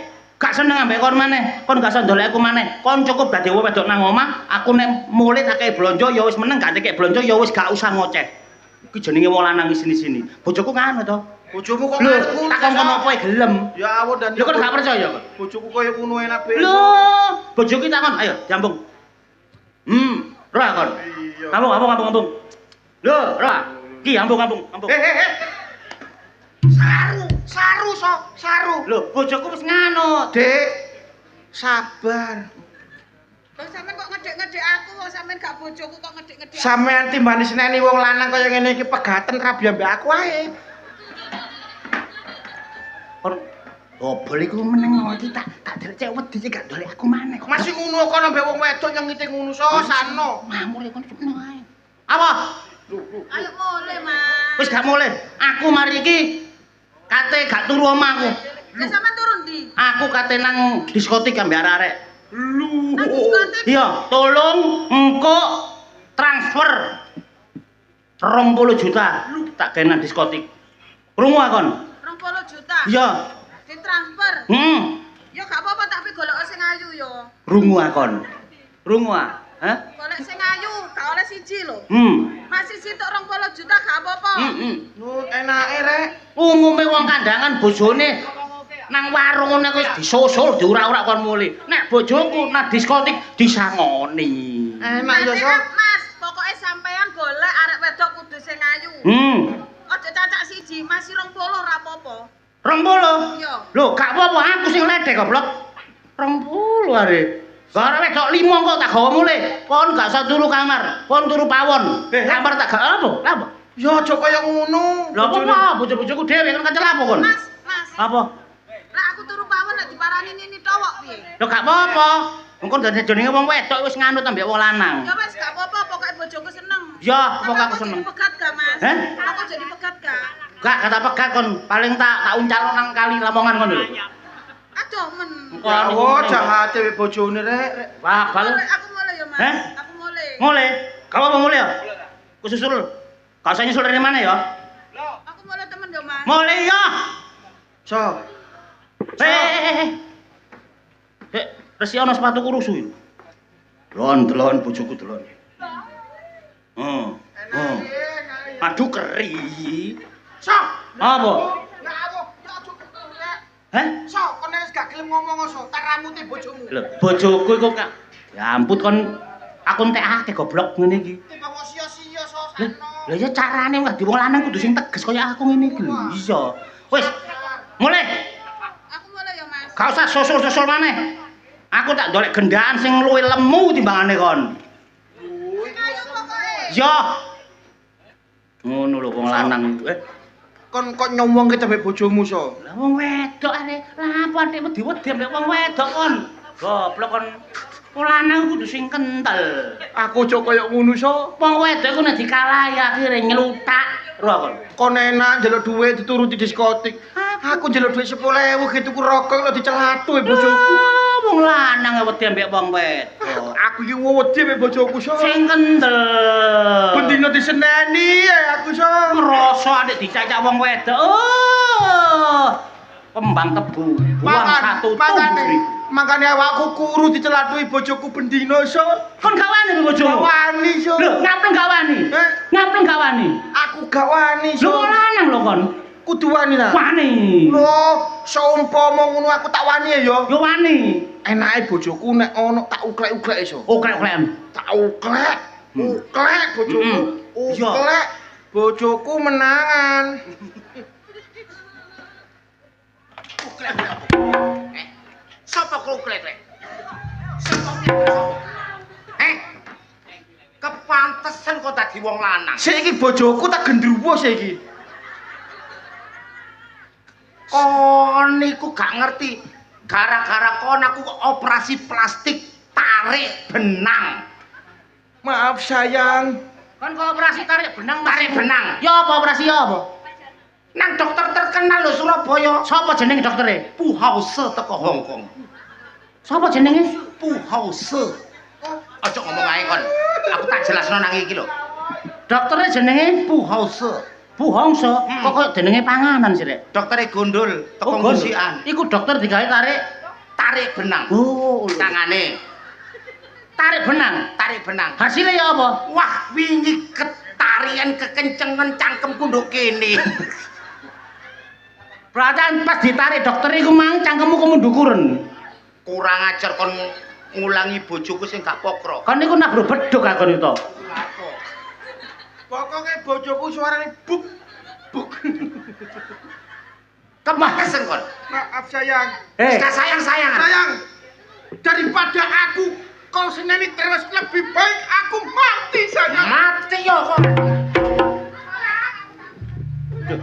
Gak seneng ambek kon maneh. Kon gak usah ndolek aku maneh. Kon cukup dadi wong wedok nang omah, aku nek mulih tak kei blonjo ya wis meneng, gak kei blonjo ya wis gak usah ngoceh. Iki jenenge wong lanang di sini-sini. Bojoku ngono to. Bojomu kok Lho, ngaku? tak kongkon apa gelem. Ya awon dan Lho kon gak percaya kok. bojoku koyo ngono enak be. Lho, bojoku takon, ayo jambung. Roh kon. Iya. Ngambung. Lho, roh. Ki ngambung. Saru so, saru. Lho, bojoku wis ngano. Dek, sabar. Loh sampean kok ngedek-ngedek aku, wong sampean gak bojoku kok ngedek-ngedek. Sampean timbani seneni wong lanang kaya ngene iki pegaten rabi ambek aku ae. Kon dobel iku meneng iki tak delek cek wedi iki gak dolek aku maneh. Masih ngono kono mbek wong wedok nyengite ngono sano. Mamure kon meneng ae. Apa? Ayo mulai, Mas. Wis gak mulai. Aku mari iki kate gak turu omahku. Lah sampean turun ndi? Aku kate nang diskotik ambek arek-arek. Lu. Nang diskotik. Iya, tolong engko transfer 20 juta tak gawe nang diskotik. Krungu akon? 20 juta. Iya. Ditransfer. Ya gak apa-apa tapi golek sing ayu ya. Krungu akon. Krungu ah. Hah? Golek sing ayu, gak oleh siji lho. Masih sitok 20 juta gak apa-apa. Lu enake rek. Umume wong kandangan bojone nang warung ngene wis disusul diurak-urak kon muli. Nek bojoku nang diskotik disangoni. Enak ya, Sok. Mas, pokoke sampean golek arek wedok kudu sing ayu. Aja cacak siji, masih 20 ora apa-apa. 20? Iya. Lho, gak apa-apa aku sing ledek goblok. 20 arek. Gara wedok 5 kok tak gawa mulih. Kon gak usah turu kamar, kon turu pawon. Kamar tak gak apa? Apa? Ya aja kaya ngono. Lha apa bojo-bojoku dhewe kan kancel apa kon? Mas. Apa? Lah aku turu pawon nek diparani nini towok piye? Lho gak apa-apa. Engko dadi jenenge wong wedok wis nganut ambek wong lanang. Ya wis gak apa-apa, pokoke bojoku seneng. Ya, pokoke aku Tapi seneng. jadi pegat gak, Mas? Hah? Aku jadi pegat gak? Gak kata pegat kon, paling tak uncalno nang kali Lamongan kon lho. Aduh men. Ya wo jahate wek bojone rek. Wah, bal. Aku mulai ya, Mas. Hah? Aku mulai. Mulai. Kamu mau mulai ya? Kususul. Kau usah nyusul dari mana ya? Aku mulai temen ya, Mas. Mulai ya. So. Resi ana sepatuku rusuh iki. Delon bojoku delon. Aduh keri. So. Apa? Ya aku ya aja rek. Hah? So, kon wis gak gelem ngomong so, tak ramute bojomu. Lho, bojoku iku kak. Ya ampun kon aku entek akeh goblok ngene iki. Timbang kok sia-sia so Lho, sano. lha ya carane wong di wong lanang kudu sing tegas kaya aku ngene iki lho. Iya. Wis. Mulai. Aku mulai ya, Mas. Gak usah susul-susul maneh. Aku tak dolek gendaan sing luwih lemu timbangane kon. Ayo pokoke. Ya. Ngono lho wong lanang. Kon kok nyomong kita mbek bojomu so. Lah wong wedok arek. Lah apa arek wedi-wedi ambek wong wedok kon. Goblok kon. Wong lanang kudu sing kental. Aku aja kaya ngono so. Wong wedok iku nek dikalahi akhire nylutak. Ro kon. Kon enak njaluk dhuwit dituruti diskotik. Aku njaluk dhuwit 10.000 gitu ku rokok lho dicelatu bojoku. Wong lanang wedi ambek wong wedok. Aku iki wedi mbek bojoku so. Sing kental. Bendina diseneni ya aku so. Ngerasa adik dicacak wong wedok. Oh. Kembang tebu. Buang satu tubuh. Makane awakku kuru dicelatui bojoku bendina so. Kon gak wani bojomu? Wani so. Lho, ngapleng gak wani? Ngapleng gak wani? Aku gak wani Lho so. lanang lho kon. Kudu wani ta? Wani. Lho, saumpama ngono aku tak wani ya. Yo wani. Enake bojoku nek ono tak uklek-uklek iso. Uklek-uklekan. Tak uklek. Uklek bojoku. Iya. Uklek. Bojoku menangan. Uklek apa? Sapa kok uklek rek? Sapa sapa? Kepantesan kok dadi wong lanang. Saiki bojoku tak gendruwo saiki. Kon niku gak ngerti. Gara-gara kon aku operasi plastik tarik benang. Maaf sayang. Kon kok operasi tarik benang, tarik benang. Ya apa operasi ya apa? Nang dokter terkenal lho Surabaya. Sapa jenenge doktere? Pu Hause teko Hongkong. Sapa jenenge? Pu Hause. Aja ngomong ae kon. Aku tak jelasno nang iki lho. Doktere jenenge Pu Hause. Bu Hongso, kok jenenge panganan sih, Rek? Doktere gondol, teko ngusikan. Iku dokter digawe tarik benang. Oh, tangane. Tarik benang. Hasilnya ya apa? Wah, wingi ketarian kekencengan cangkemku nduk kene. Berarti pas ditarik dokter iku mang cangkemmu kemundukuren. Kurang ajar kon ngulangi bojoku sing gak pokro. Kan niku nabro bedhog akon itu. Pokoknya bojoku suarane buk buk. Kemahasen kon. Maaf sayang. Sayang. Sayang, daripada aku kau seneni terus lebih baik aku mati saja. Mati yo kok.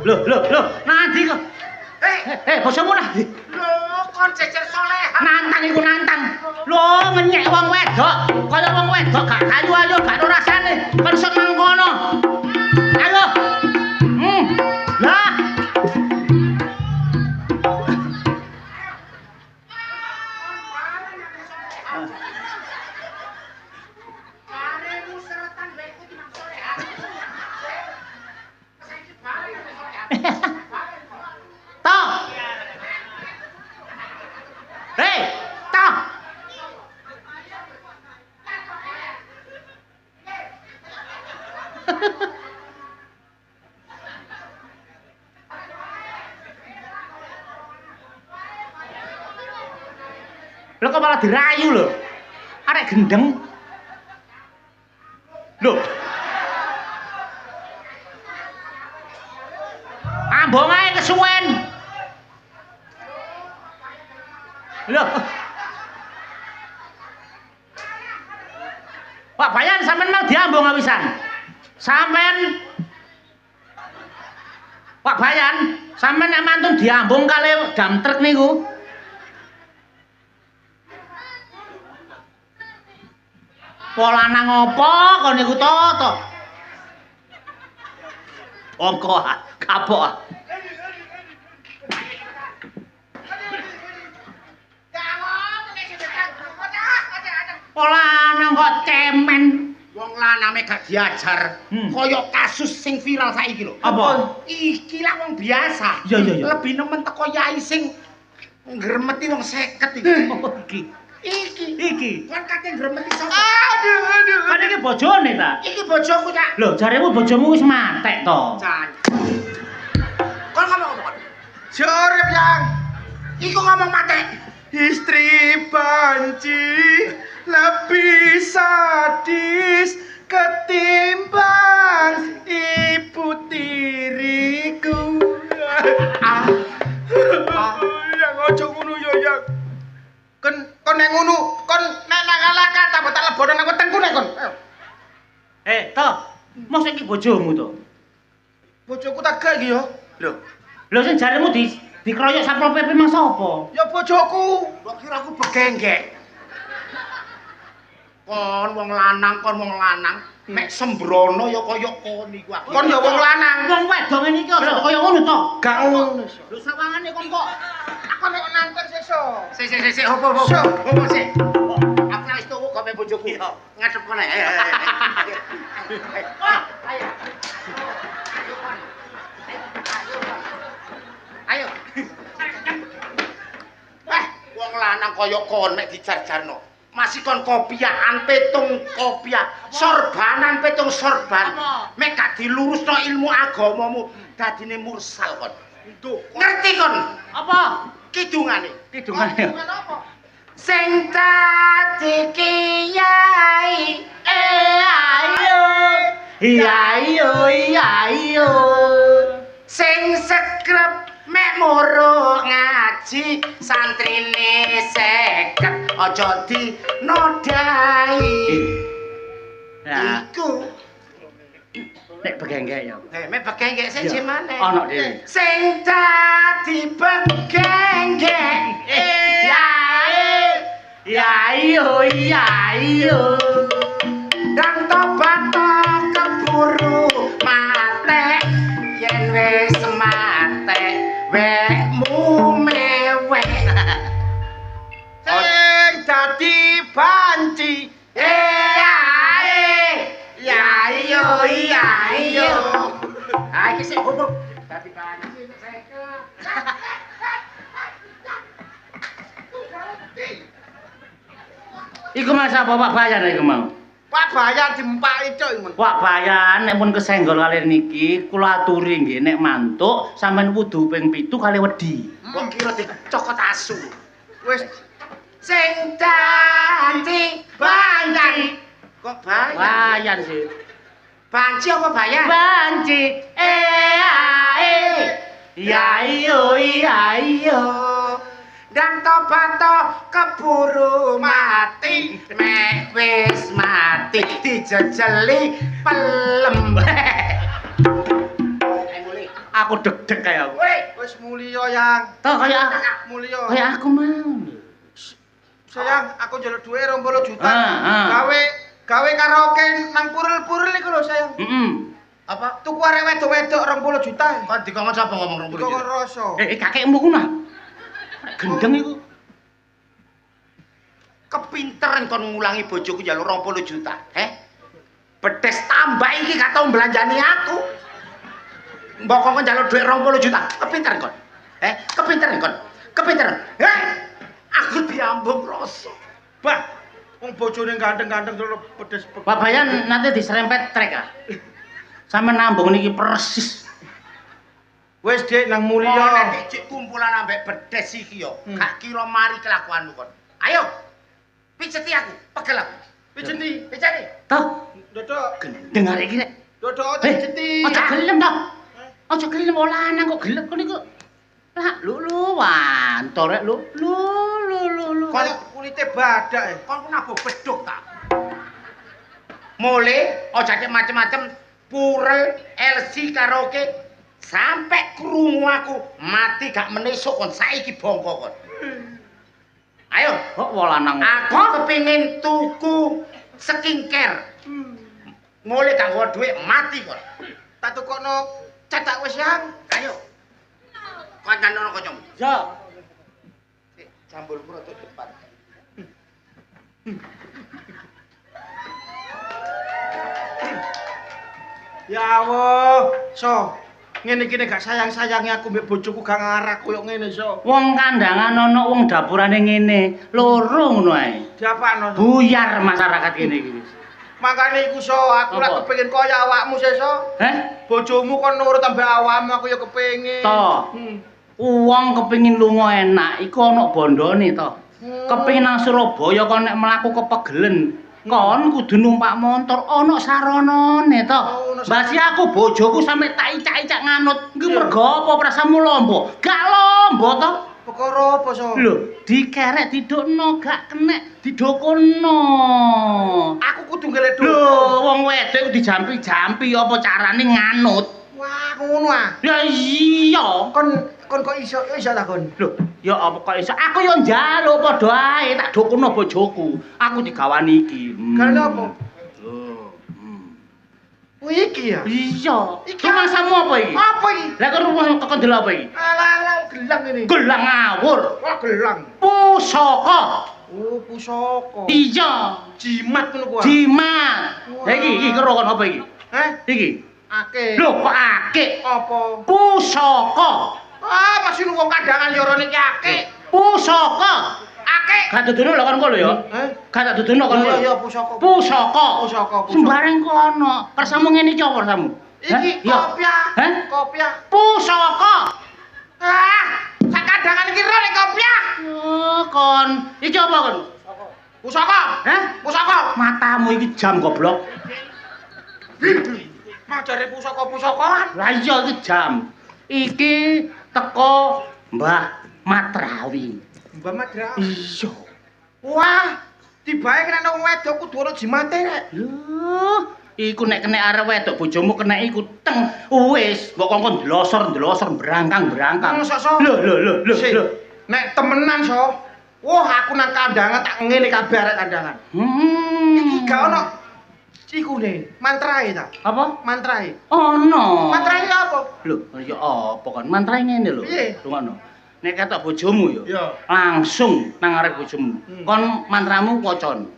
Loh, nanti kok. Bojomu nanti. Lho, kon jejer solehan. Nantang iku nantang. Lho, ngenyek wong wedok. Kaya wong wedok gak kayu-ayu, gak ono rasane. Kon sok mangkono. Ayo. Lah. Toh. Hei, toh. Lho kok malah dirayu lho. Arek gendeng. Lho. Ambong ae kesuwen. Lho. Pak Bayan sampean mau diambung awisan. Sampean Pak Bayan, sampean nek mantun diambung kali dam truk niku. Polanang apa kon niku to? Ongko kapok. Polanang kok cemen. Wong laname gak diajar. Kaya kasus sing viral saiki lho. Apa? Iki lah wong biasa. Iya. Lebih nemen teko yai sing ngremeti wong 50 iki. Oh, iki. Iki. Kan kate ngremeti sapa? Aduh. Kan iki bojone ta? Iki bojoku Cak. Lho, jaremu bojomu wis matek to. Jan. Kon ngomong apa? Jorep yang Iku ngomong mate. istri banci lebih sadis ketimbang ibu tiriku. Yang ojo ngono yo yang. Kon nek ngono, kon nek nakalaka ta botak lebono nang wetengku nek kon. To, mosok iki bojomu to? Bojoku tak gak iki yo. Lho sing jaremu dikeroyok Satpol PP mang sapa? Ya bojoku. Mbok kira aku begenggek. Kon wong lanang. Mek sembrono ya kaya kon iku aku. Kon ya wong lanang. Wong wedok ngene iki aja kaya ngono to. Gak ngono. Lho sawangane kon kok Aku nek nangkep sesuk. Sik, opo. Sik. Opo sik. Aku wis tuku gawe bojoku. Ngadep kene. Ayo. Wong lanang kaya kon mek dijar-jarno. Masih kon kopiahan petung kopiah, sorbanan petung sorban. Mek gak dilurusno ilmu agamamu, dadine mursal kon. Ngerti kon? apa? Kidungane. Kidungane. Sing dadi kiai ayo sing sekrep mek moro ngaji santrine 50 aja dinodai. Nah, Iku nek begenggek ya. mek begenggek sing jemane. Ono dhewe. Sing dadi begenggek ayo dan tobat keburu mate yen wis mate wekmu mewek Sing dadi banci ayo iki sik hubung dadi banci seket. Iku mas apa Pak Bayan iku mau? Pak Bayan diempaki tok men. Pak Bayan nek pun kesenggol kali niki kula aturi nggih nek mantuk sampean wudu ping 7 kali wedi. Kok kira dicokot asu. Wis Sing dadi banci. Kok bayan? Bayan sih. Banci apa bayan? Banci Ayo. dan tobato keburu mati mek wis mati dijejeli pelem. Aku deg-deg kaya aku. Wis mulya yang. Toh kaya Mulya. kaya aku mau. Sayang, aku njaluk dhuwit 20 juta. Ah. Gawe karaoke nang purul-purul iku lho, sayang. Apa Tuku arek wedok-wedok 20 juta. kon dikongkon sapa ngomong 20 Kok juta rasa. Kakekmu ku nah. Gendeng iku. kepinteran kon ngulangi bojoku njaluk 20 juta bedes tambah iki gak tau belanjani aku mbok kon njaluk dhuwit 20 juta kepinteran kon kepinteran aku diambung rasa Bah, wong bojone ganteng-ganteng terus pedes. Babayan nanti diserempet trek ah. Sampe nambung niki persis. Wis Dik nang mulya. nek cek kumpulan ambek bedes iki yo gak kira mari kelakuanmu kon ayo piceti aku pegel aku Piceti. Toh, Dodok. gendeng arek iki rek. Dodok piceti. Aja gelem toh. Aja gelem ora lanang kok gelem kok niku. Lah, lu wantor rek lu. Kon kulite badak. kon nabo beduk tak mule aja cek macem-macem purel LC karaoke sampai krungu aku mati gak menesuk kon saiki bongko kon ayo Kok lanang. aku kepingin tuku skincare mule gak nggo dhuwit mati kon Tak tukokno cetak wis yang. ayo kancan-kancan kocom Ya. jambulku rada depan Ya Allah, so. Ngene iki nek gak sayang-sayangi aku mbek bojoku gak ngarak koyo ngene, so. Wong kandangan ana wong dapurane ngene, loro ngono ae. Diapakno? Buyar masyarakat kene iki wis. Makane iku so, aku ora Apa? kepengin kaya awakmu seso. Bojomu kon nurut ambek awakmu aku ya kepengin. Toh. Wong kepengin lunga enak iku ana bondone to. Kepengin nang Surabaya kon nek mlaku kepegelen, kon kudu numpak motor ana saranane to. Basi aku bojoku sampe tak icak-icak nganut. Iku mergo apa prasamu lombo? Gak lombo to. Perkara apa so? Lho, dikerek didukno gak kenek didokono. Aku kudu golek Lho, duit. wong wedok dijampi-jampi apa carane nganut? Wah, ngono ah. Ya iya. Kon kok iso ta kon? Lho, ya apa kok iso? Aku yo njaluk padha ae tak dokono bojoku. Aku digawani iki. Karena apa? Lho. Oh iki ya. Iya. Iki masamu apa iki? Apa iki? Lah kok rumah kok ndelok apa iki? Alah, gelang ini. Gelang ngawur. Wah, gelang. Pusaka. Oh, pusaka. Iya. Jimat ngono kuwi. Jimat. Wah. Lah iki karo kon apa iki? Heh, Iki. akeh. Lho, kok akeh? Apa? Pusaka. Ah, masih wong kandangan yoro niki akeh. Pusaka. Akeh. Gak dudono lho kon kono ya. Gak tak dudono kon. Iya, pusaka. Pusaka. Pusaka. Sembarang kono. Kersamu ngene iki apa kersamu? Iki kopiah. Hah? Kopiah. Pusaka. Ah, sak kandangan iki ro nek kopiah. Oh, kon. Iki apa kon? Pusaka. Hah? Pusaka. Matamu iki jam goblok. Majare pusaka-pusakaan. Lah iya iki jam. Iki teko Mbah Matrawi. Mbah Madra. Iya. Wah, tibae kena wong wedok kudu ana jimate rek. Lho, iku nek kena arep wedok bojomu kena iku teng. Wis, mbok kongkon ndlosor berangkang. Sok-sok. Lho. Nek temenan so. Wah, aku nang kandangan tak ngene kabeh arek kandangan. Iki gak ono ikune, mantrae ta? Apa? Mantrae. Ono. Mantrae apa? Lho, ya apa kan mantrae ngene lho. Piye? Rungokno. Nek ketok bojomu ya, Iya. langsung nang arep bojomu. Kon mantramu wacon.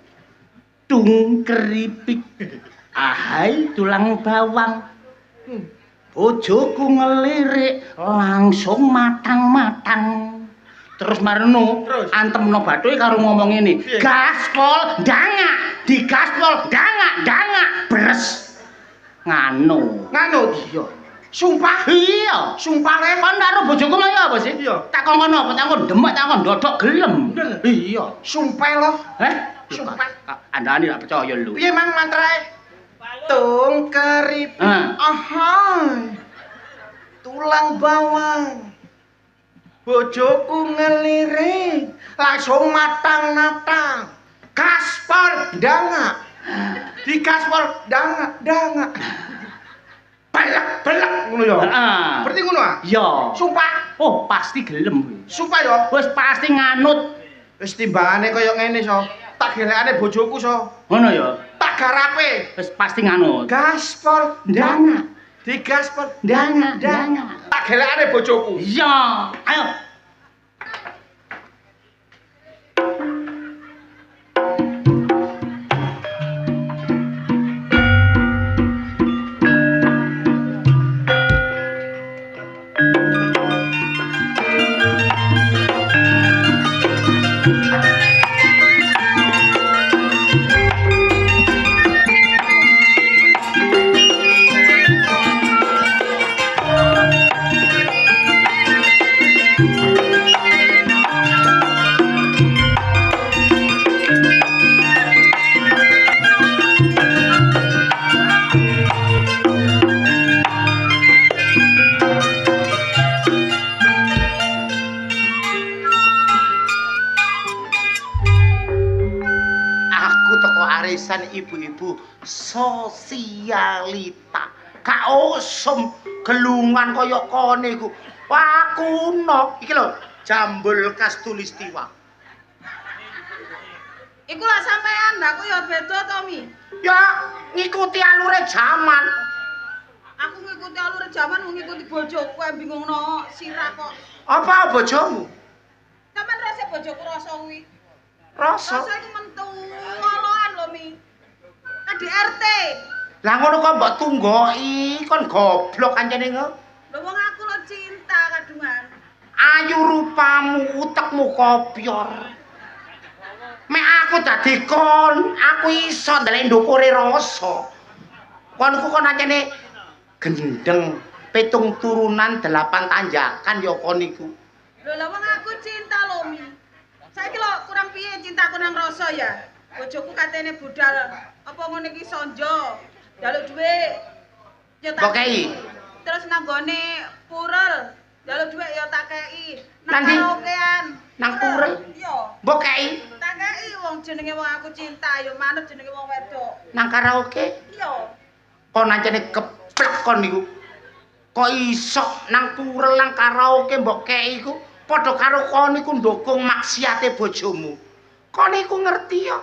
Tung keripik. Ahai tulang bawang. Bojoku ngelirik langsung matang-matang. Terus marno Terus? antemno bathuke karo ngomong ngene. Piye? Gaspol dangak, digaspol dangak, beres. Nganu. Nganut. Iya. Sumpah. Iya. Sumpah le. Kon karo bojoku mau apa sih? Iya. Tak kongkon apa? Tak kongkon demek, tak kongkon dodok gelem. Bener. Iya. Sumpah loh. Sumpah. Andane gak percaya lho. Piye mang mantrae? Tung keripik. Ah. Ahai. Tulang bawang. Bojoku ngelirik, langsung matang-matang. Gaspol ndangak. Di gaspol ndangak. Belek ngono ya. Heeh. Berarti ngono ah? Iya. Sumpah. Oh, pasti gelem kuwi. Sumpah ya. Wis pasti nganut. Wis timbangane kaya ngene so. Tak gelekane bojoku so. Ngono ya. Tak garape. Wis pasti nganut. Gaspol ndangak. Di gaspol ndangak. Tak gelekane bojoku. Iya. Ayo. Arisan ibu-ibu sosialita gak usum gelungan kaya kene iku pakuno iki lho jambul kastulistiwa Iku lah sampean, aku ya beda to, Mi. ya ngikuti alure jaman Aku ngikuti alur jaman ngikuti bojoku bingungno sirah kok. apa bojomu Sampeyan rasa bojoku rasa kuwi. rasa Rasa iku mentu ngoloan lho, Mi. Kan di RT. lah ngono kok mbok tunggoki kon goblok kancane Lho wong aku lo cinta kadungan. ayu rupamu utekmu kopyor mek aku dadi kon aku iso ndelek ndukure rasa konku kon ancene gendeng 7 turunan 8 tanjakan ya kon iku Lho lah wong aku cinta lho, Mi. Saiki lho kurang piye cintaku nang rasa ya. Bojoku katene budal apa ngene iki sonjo. Jaluk dhuwit. Ya tak Pokei. Terus nang gone purel. Jaluk dhuwit ya tak kei. Nang ndi? karaokean. Nang purel? Iya. mbok kei Tak kei wong jenenge wong aku cinta ya manut jenenge wong wedok. nang karaoke Iya. kon ancene keplek kon niku kok iso nang purel nang karaoke mbok kei iku padha karo kon iku ndukung maksiate bojomu kon iku ngerti ya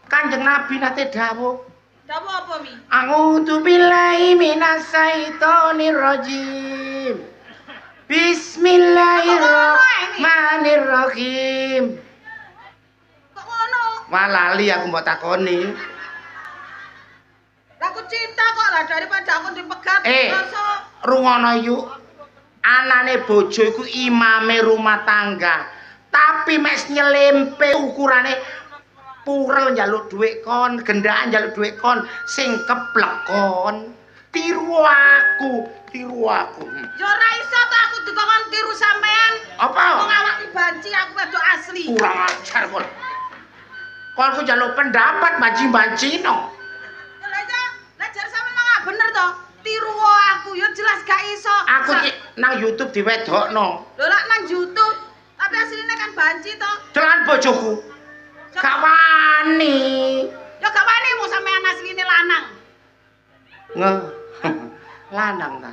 Kanjeng Nabi nate dawuh Dawuh apa, Mi? A'udzu billahi minasyaitonir rajim. Bismillahirrahmanirrahim. Kok ngono? Wah lali aku mbok takoni. Aku cinta kok lah daripada aku dipegat rasa. Rungono yuk. Anane bojo iku imame rumah tangga. Tapi mes nyelempe ukurane purel njaluk dhuwit kon, gendaan njaluk dhuwit kon, sing keplek kon. Tiru aku. Ya ora iso to aku dikon tiru sampean. Apa? Wong awakku banci aku wedok asli. Kurang ajar kon. Kon ku njaluk pendapat banci-bancino. Lah ya, lah jar sampean mah bener to. Tiru aku ya jelas gak iso. Aku ki nang YouTube diwedokno. Lho lak nang YouTube, tapi asline kan banci to. Celan bojoku. Gak wani. Ya gak wani mau sampean asline lanang. Lanang ta.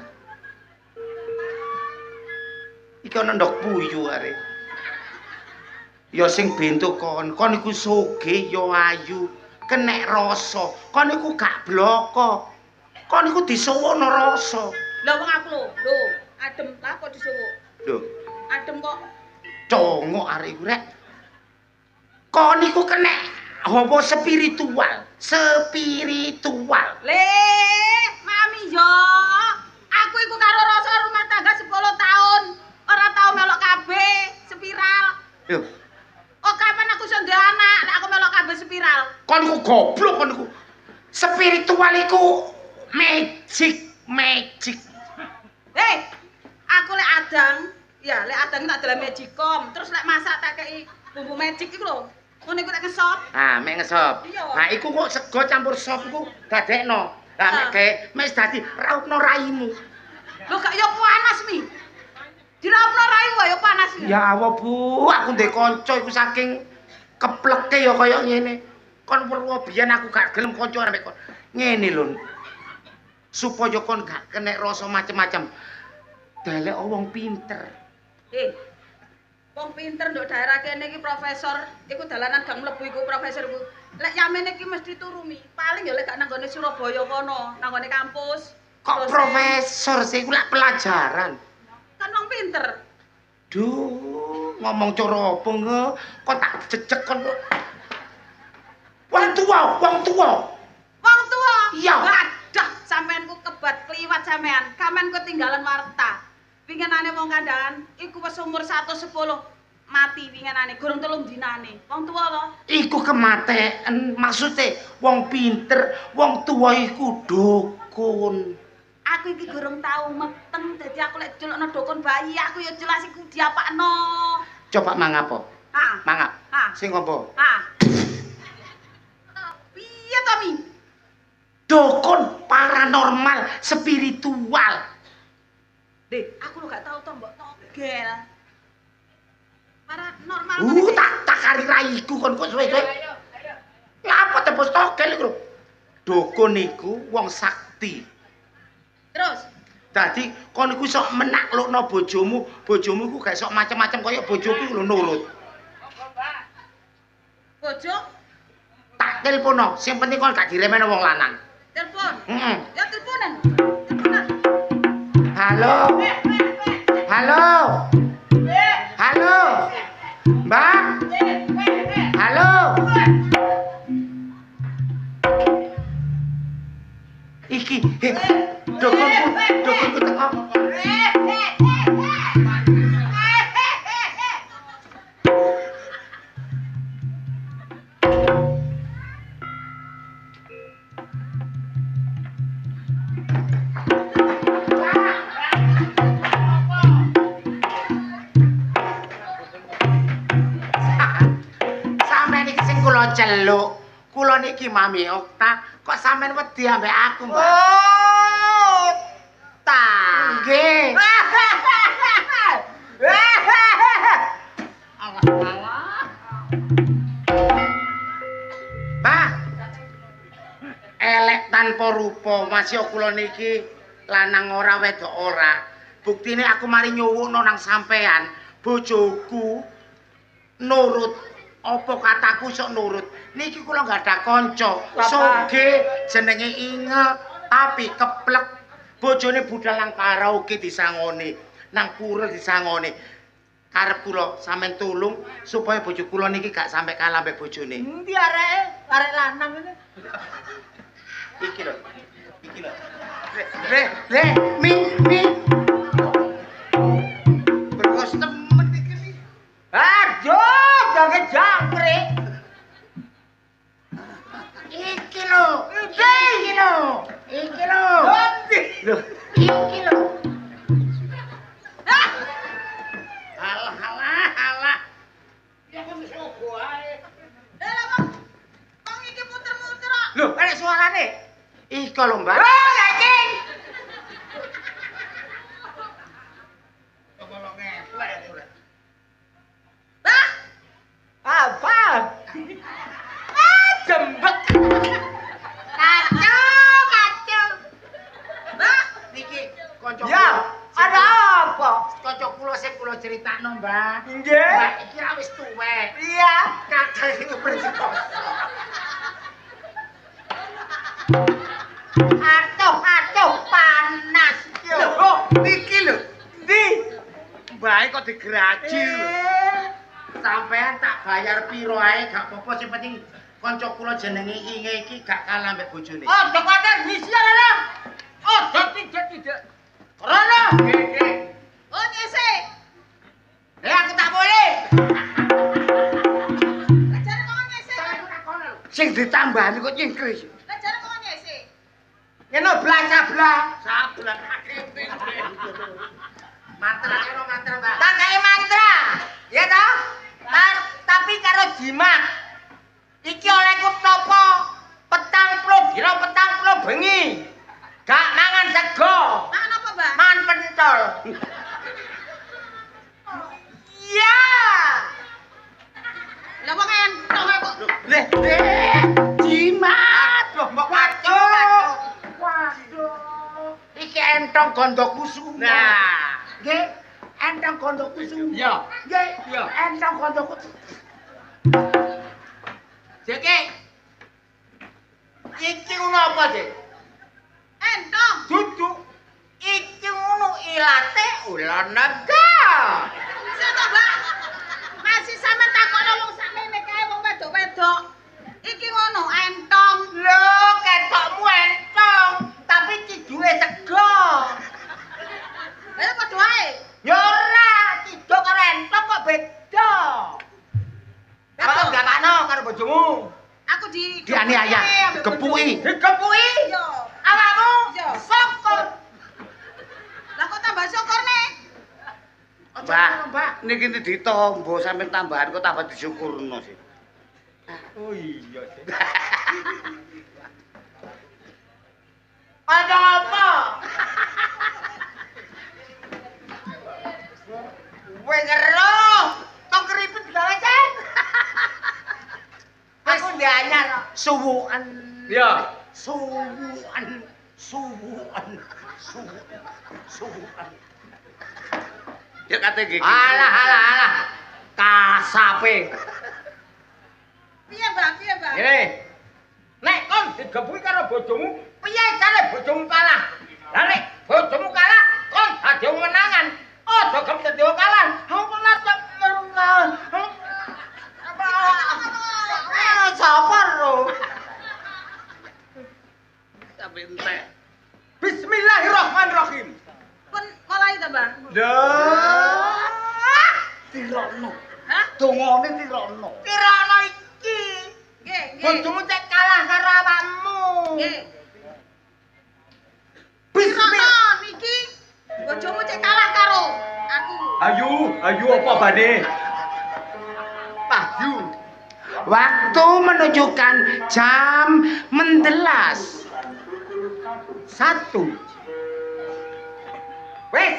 Iki ana ndok puyu are. Ya sing bento kon iku sugih ya ayu, kenek rasa. Kon iku gak bloko. Kon iku disuwukno rasa. Lah wong aku lho, adem lah kok disuwuk. Lho, Adem kok. congok arek iku rek. Kon iku kenek apa spiritual. Le, mami yo. Aku iku karo rasa rumah tangga 10 tahun. Ora tau melok kabeh spiral. Lho, Kok kapan aku iso ndek anak nek aku melok kabeh spiral? kon iku goblok kon iku. Spiritual iku magic. Hei, aku lek adang, ya lek adang tak dalam magicom, terus lek masak tak kei bumbu magic iku lho. Ngono iku lek ngesop. Ah, mek ngesop. Iya. Nah, iku kok sego campur sop iku dadekno. Lah mek gawe mes dadi rautno raimu. Lho gak yo panas mi. Dirapno rayu wae panas. Ya Allah, Bu, aku ndek kanca iku saking kepleke ya kaya ngene. Kon weruh biyen aku gak gelem kanca arep kon. Ngene lho. Supaya kon gak kena rasa macem-macem. Delek wong pinter. Wong pinter nduk daerah kene iki profesor, iku dalanan gang mlebu iku profesor iku. Lek yamen iki mesti turumi. Paling ya lek gak nang gone Surabaya kono, nang gone kampus. Kok dosen. profesor sih iku lak pelajaran. Kan wong pinter. Duh, ngomong cara apa nge? Kok tak jejek kon kok. Wong tua. Wong tua. Iya. Wadah, sampeanku kebat kliwat sampean. Kamen ketinggalan warta. Pingenane wong kandangan iku wis umur 110 mati pingenane gorong 3 dinane. Wong tua to. Iku kematean, maksudnya wong pinter, wong tua iku dukun. Aku iki gorong tau meteng dadi aku lek delokno dukun bayi aku ya jelas iku diapakno. Coba mangapa? Ha. Mangap. Ha. Sing apa? Ha. Piye to Mi? Dukun paranormal, spiritual. Dek, aku lo gak tau to mbok togel. Paranormal. Tak kari raiku kon kok suwe-suwe. Lah apa tebus togel iku? Dukun iku wong sakti. Terus, Dadi kon iku sok menaklukno bojomu, bojomu iku gak sok macem-macem kaya bojoku lho nurut. bojo, Tak telepono, sing penting kon gak diremehno wong lanang. telepon. Heeh. Ya teleponan. Teleponan. Halo. Halo. Halo. Mbak. Halo. Iki, dukunku teko. Sampeyan iki sing kula celuk. Kula niki Mami Okta, kok sampeyan wedi ambek aku, Mbak? Oh, ta. Nggih. Mbak. Elek tanpa rupa, masih kula niki lanang ora wedok ora. Buktine aku mari nyuwukno nang sampean, bojoku nurut apa kataku sok nurut. Niki kula nggak ada kanca. Soge jenenge Inge tapi keplek. Bojone budal nang karaoke disangoni, nang pura disangoni. Karep kula sampean tulung supaya bojo kula niki gak sampai kalah mbek bojone. Endi arek lanang ini? Iki lho. Iki lho. Le, mi. Berkos temen iki nih. Aduh, jangan jangkrik. Iki lho. Iki lho. Iki lho. Lho, iki lho. Alah. Ya kok iso ae. Wong iki muter-muter kok. Lho, arek suarane. Iko lho, Mbak. Oh, lagi. Bah, Apa? Jembek. Kacau. bah. Niki kanca Ya, ada apa? kanca kula sing kula critakno, Mbak. Nggih. Mbak iki ra wis tuwek. Iya. Kadang iki bersiko. Atuh panas. Lho, niki lho. Ndi? Mbak kok digraji lho. Sampean tak bayar piro ae gak apa-apa sing penting kanca kula jenenge Inge iki gak kalah mbek bojone. Oh, kuwatir misi ana. Oh, tidak. Rono. Nggih. Oh, nyese. Aku tak boleh. Lajare kok nyese. Sing ditambani kok nyingkris. Lajare kok nyese. Ngene blah. Sabulan akeh. Mantra karo mantra, Mbak. Tak kae mantra. Ya toh? Tapi karo jimat. Iki olehku topo 40 dina 40 bengi. Gak mangan sego. Mangan apa, Mbah? Mangan pentol. Jimat. Aduh, mbok kacau. Waduh. Iki entong gondo kusuma. Nah, Nggih, entong gondo kusuma. iya. Nggih, Iya. entong gondo kusuma. Jeki. Iki ngono apa, Dik? Entong. Duduk. Iki ngono ilate ulah naga. Sing to, Mbak? Masih sampe takono wong sakmene kae wong wedok-wedok. Iki ngono entong. Lho, ketokmu entong, tapi ciduke sego. Lha padha wae. Ya ora, ciduk karo entong kok beda. Apa Beda. gakno karo bojomu? Aku di Dianiaya, digepuki. Digepuki. Iya. Awakmu Iya. syukur. Lah kok tambah syukur nih? Mbak, niki ditombo sampe tambahan kok tambah disyukurno sih. Oh iya. Ada apa? Wes ngeroh, tok keriput gawe cek. Aku ndek anyar. Suwukan. Ya. Suwukan. Ya kate iki. Alah. Kasape. Piye, Mbak? Piye, Mbak? Ngene. Nek kon digebuki karo bojomu, piye cara bojomu kalah? Lah nek bojomu kalah, kon dadi wong menangan. Aja gem dadi wong kalah. Aku nate menang. Sabar lho. Tapi entek. Bismillahirrahmanirrahim. Pun mulai to, Mbak? Dah. Tirono. Hah? Dongane tirono. Kirana iki. Nggih, nggih. Bojomu cek kalah karo awakmu. Nggih. Bismillah. Pirono niki bojomu cek kalah karo aku. Ayu apa bane? Pahyu. Waktu menunjukkan jam mendelas. 1. Wes.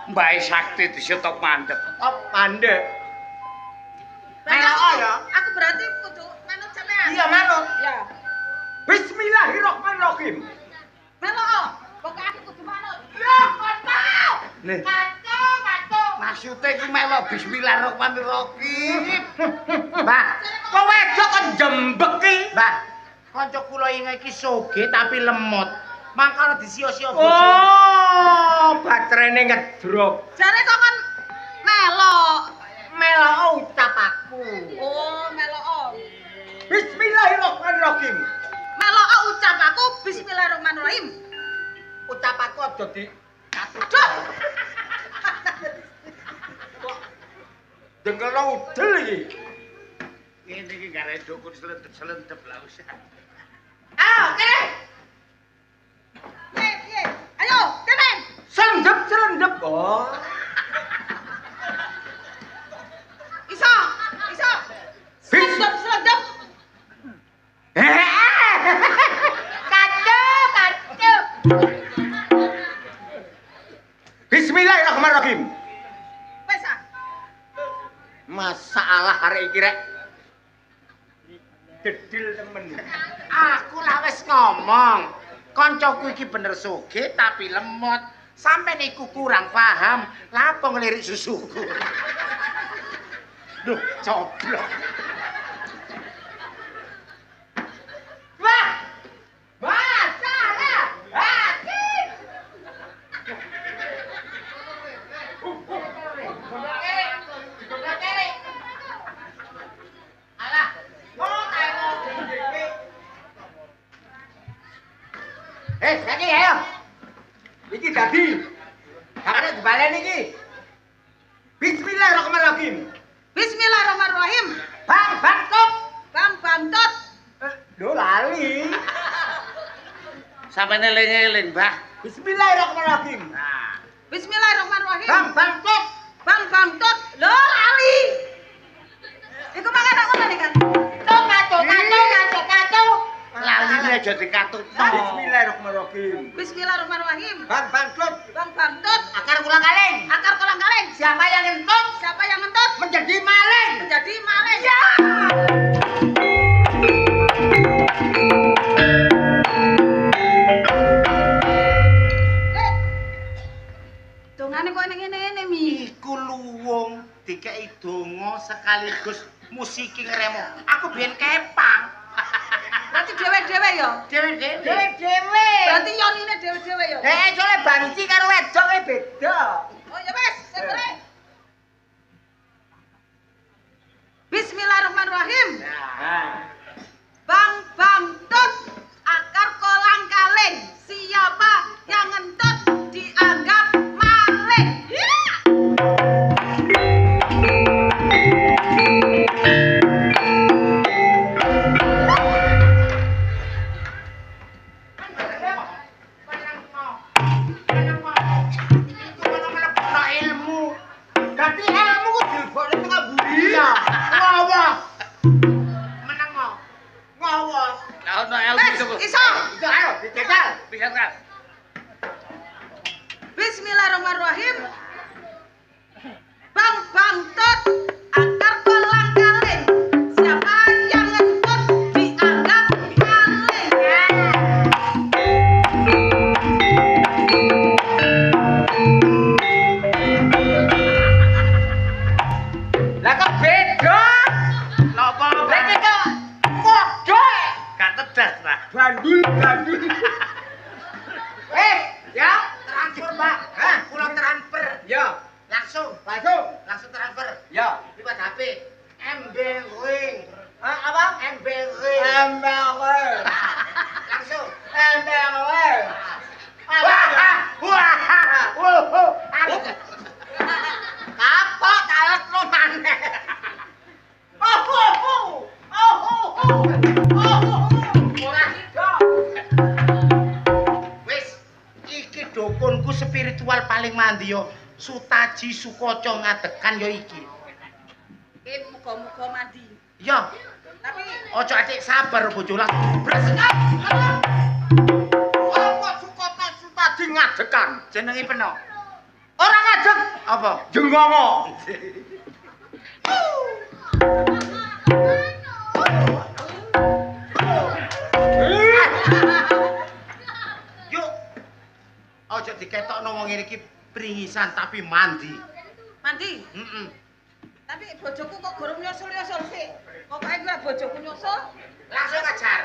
Mbak Sakti disetok mandek. Top mandek. Berarti Melok aku- ya? Aku berarti kudu manut sampean. Iya manut. Ya. Bismillahirrahmanirrahim. Melok. Pokoke aku kudu manut. Ya, kacau. Nih. Kacau. Maksudnya iki melok bismillahirrahmanirrahim. Mbak, Kok wedok kok jembeki? Mbak, kanca kula iki soge tapi lemot. Mangkane disia-sia bojo. Oh, baterainya ngedrop. Jare kok kan melok. Melok ucap aku. Oh, melok. Bismillahirrahmanirrahim. Melok ucap aku bismillahirrahmanirrahim. Ucap aku aja di Cuk. dengerno udel iki. Ngene iki gare dukun selendep-selendep lah wis. Ayo, kene. Piye? Ayo, Temen. Selendep. Oh. Iso. Selendep. Kacau. Bismillahirrahmanirrahim. Wes ah. Masalah hari iki rek. Dedil temen. Aku lah wis ngomong. Kancaku iki bener soge tapi lemot. Sampe niku kurang paham, lapo ngelirik susuku. Duh, coblok. Wah! Masalah hati. Alah, mau tayo. Lagi ayo. Iki dadi. Kakek dibalen iki. Bismillahirrahmanirrahim. Bismillahirrahmanirrahim. Bang Bangkok. Bang Bangtot. Lho lali. Sampe eling-eling, Mbah. Bismillahirrahmanirrahim. Nah, Bismillahirrahmanirrahim. Bang Bangkok. Bang Bangtot. Lho lali. Iku mangan aku nih kan. Kacau. laline aja dikatutno. Bismillahirrahmanirrahim. Bismillahirrahmanirrahim. Bang Bangkok. Bang Bangtot. Akar kulang kaleng. Akar kolang kaleng. Siapa yang ngentut Siapa yang ngentut menjadi maling. menjadi maling. dikei donga sekaligus musiki ngremo. Aku biyen kepang. Berarti dhewe-dhewe ya? Dewe-dewe. Berarti yonine dhewe-dhewe ya? Soale banci karo wedoke beda. Oh ya wis, sing kere. Bismillahirrahmanirrahim. Bang bang tut akar kolang kaling. Siapa yang ngentut dianggap maling. Bismillahirrahmanirrahim. Bang bang tut akar kolang kaling. Siapa yang ngentut dianggap maling. Lah kok beda? Napa? Lek kok padha. Gak tedas lah. Bandul. Ya, transfer, Mbak. Hah, kula transfer. Ya. Langsung transfer. Ya. Liwat HP. MB Ring. Apa? MB Ring. Langsung. MB Ring. Wah. Kapok kalek lo maneh. Wis, iki dukunku spiritual paling mandi yo. Sutaji Sukoco ngadekan yo iki. Iki muga-muga mandi. Ya, Tapi ojo adik sabar bojo langsung bresek. Apa Sukoco Sutaji ngadekan jenenge peno. Ora ngadeg apa? Jenggongo. Yuk. Ojo diketokno wong ngene iki pringisan tapi mandi. mandi. Tapi bojoku kok gorong nyusul-nyusul sih. Pokoke gue bojoku nyusul, Langsung ajar.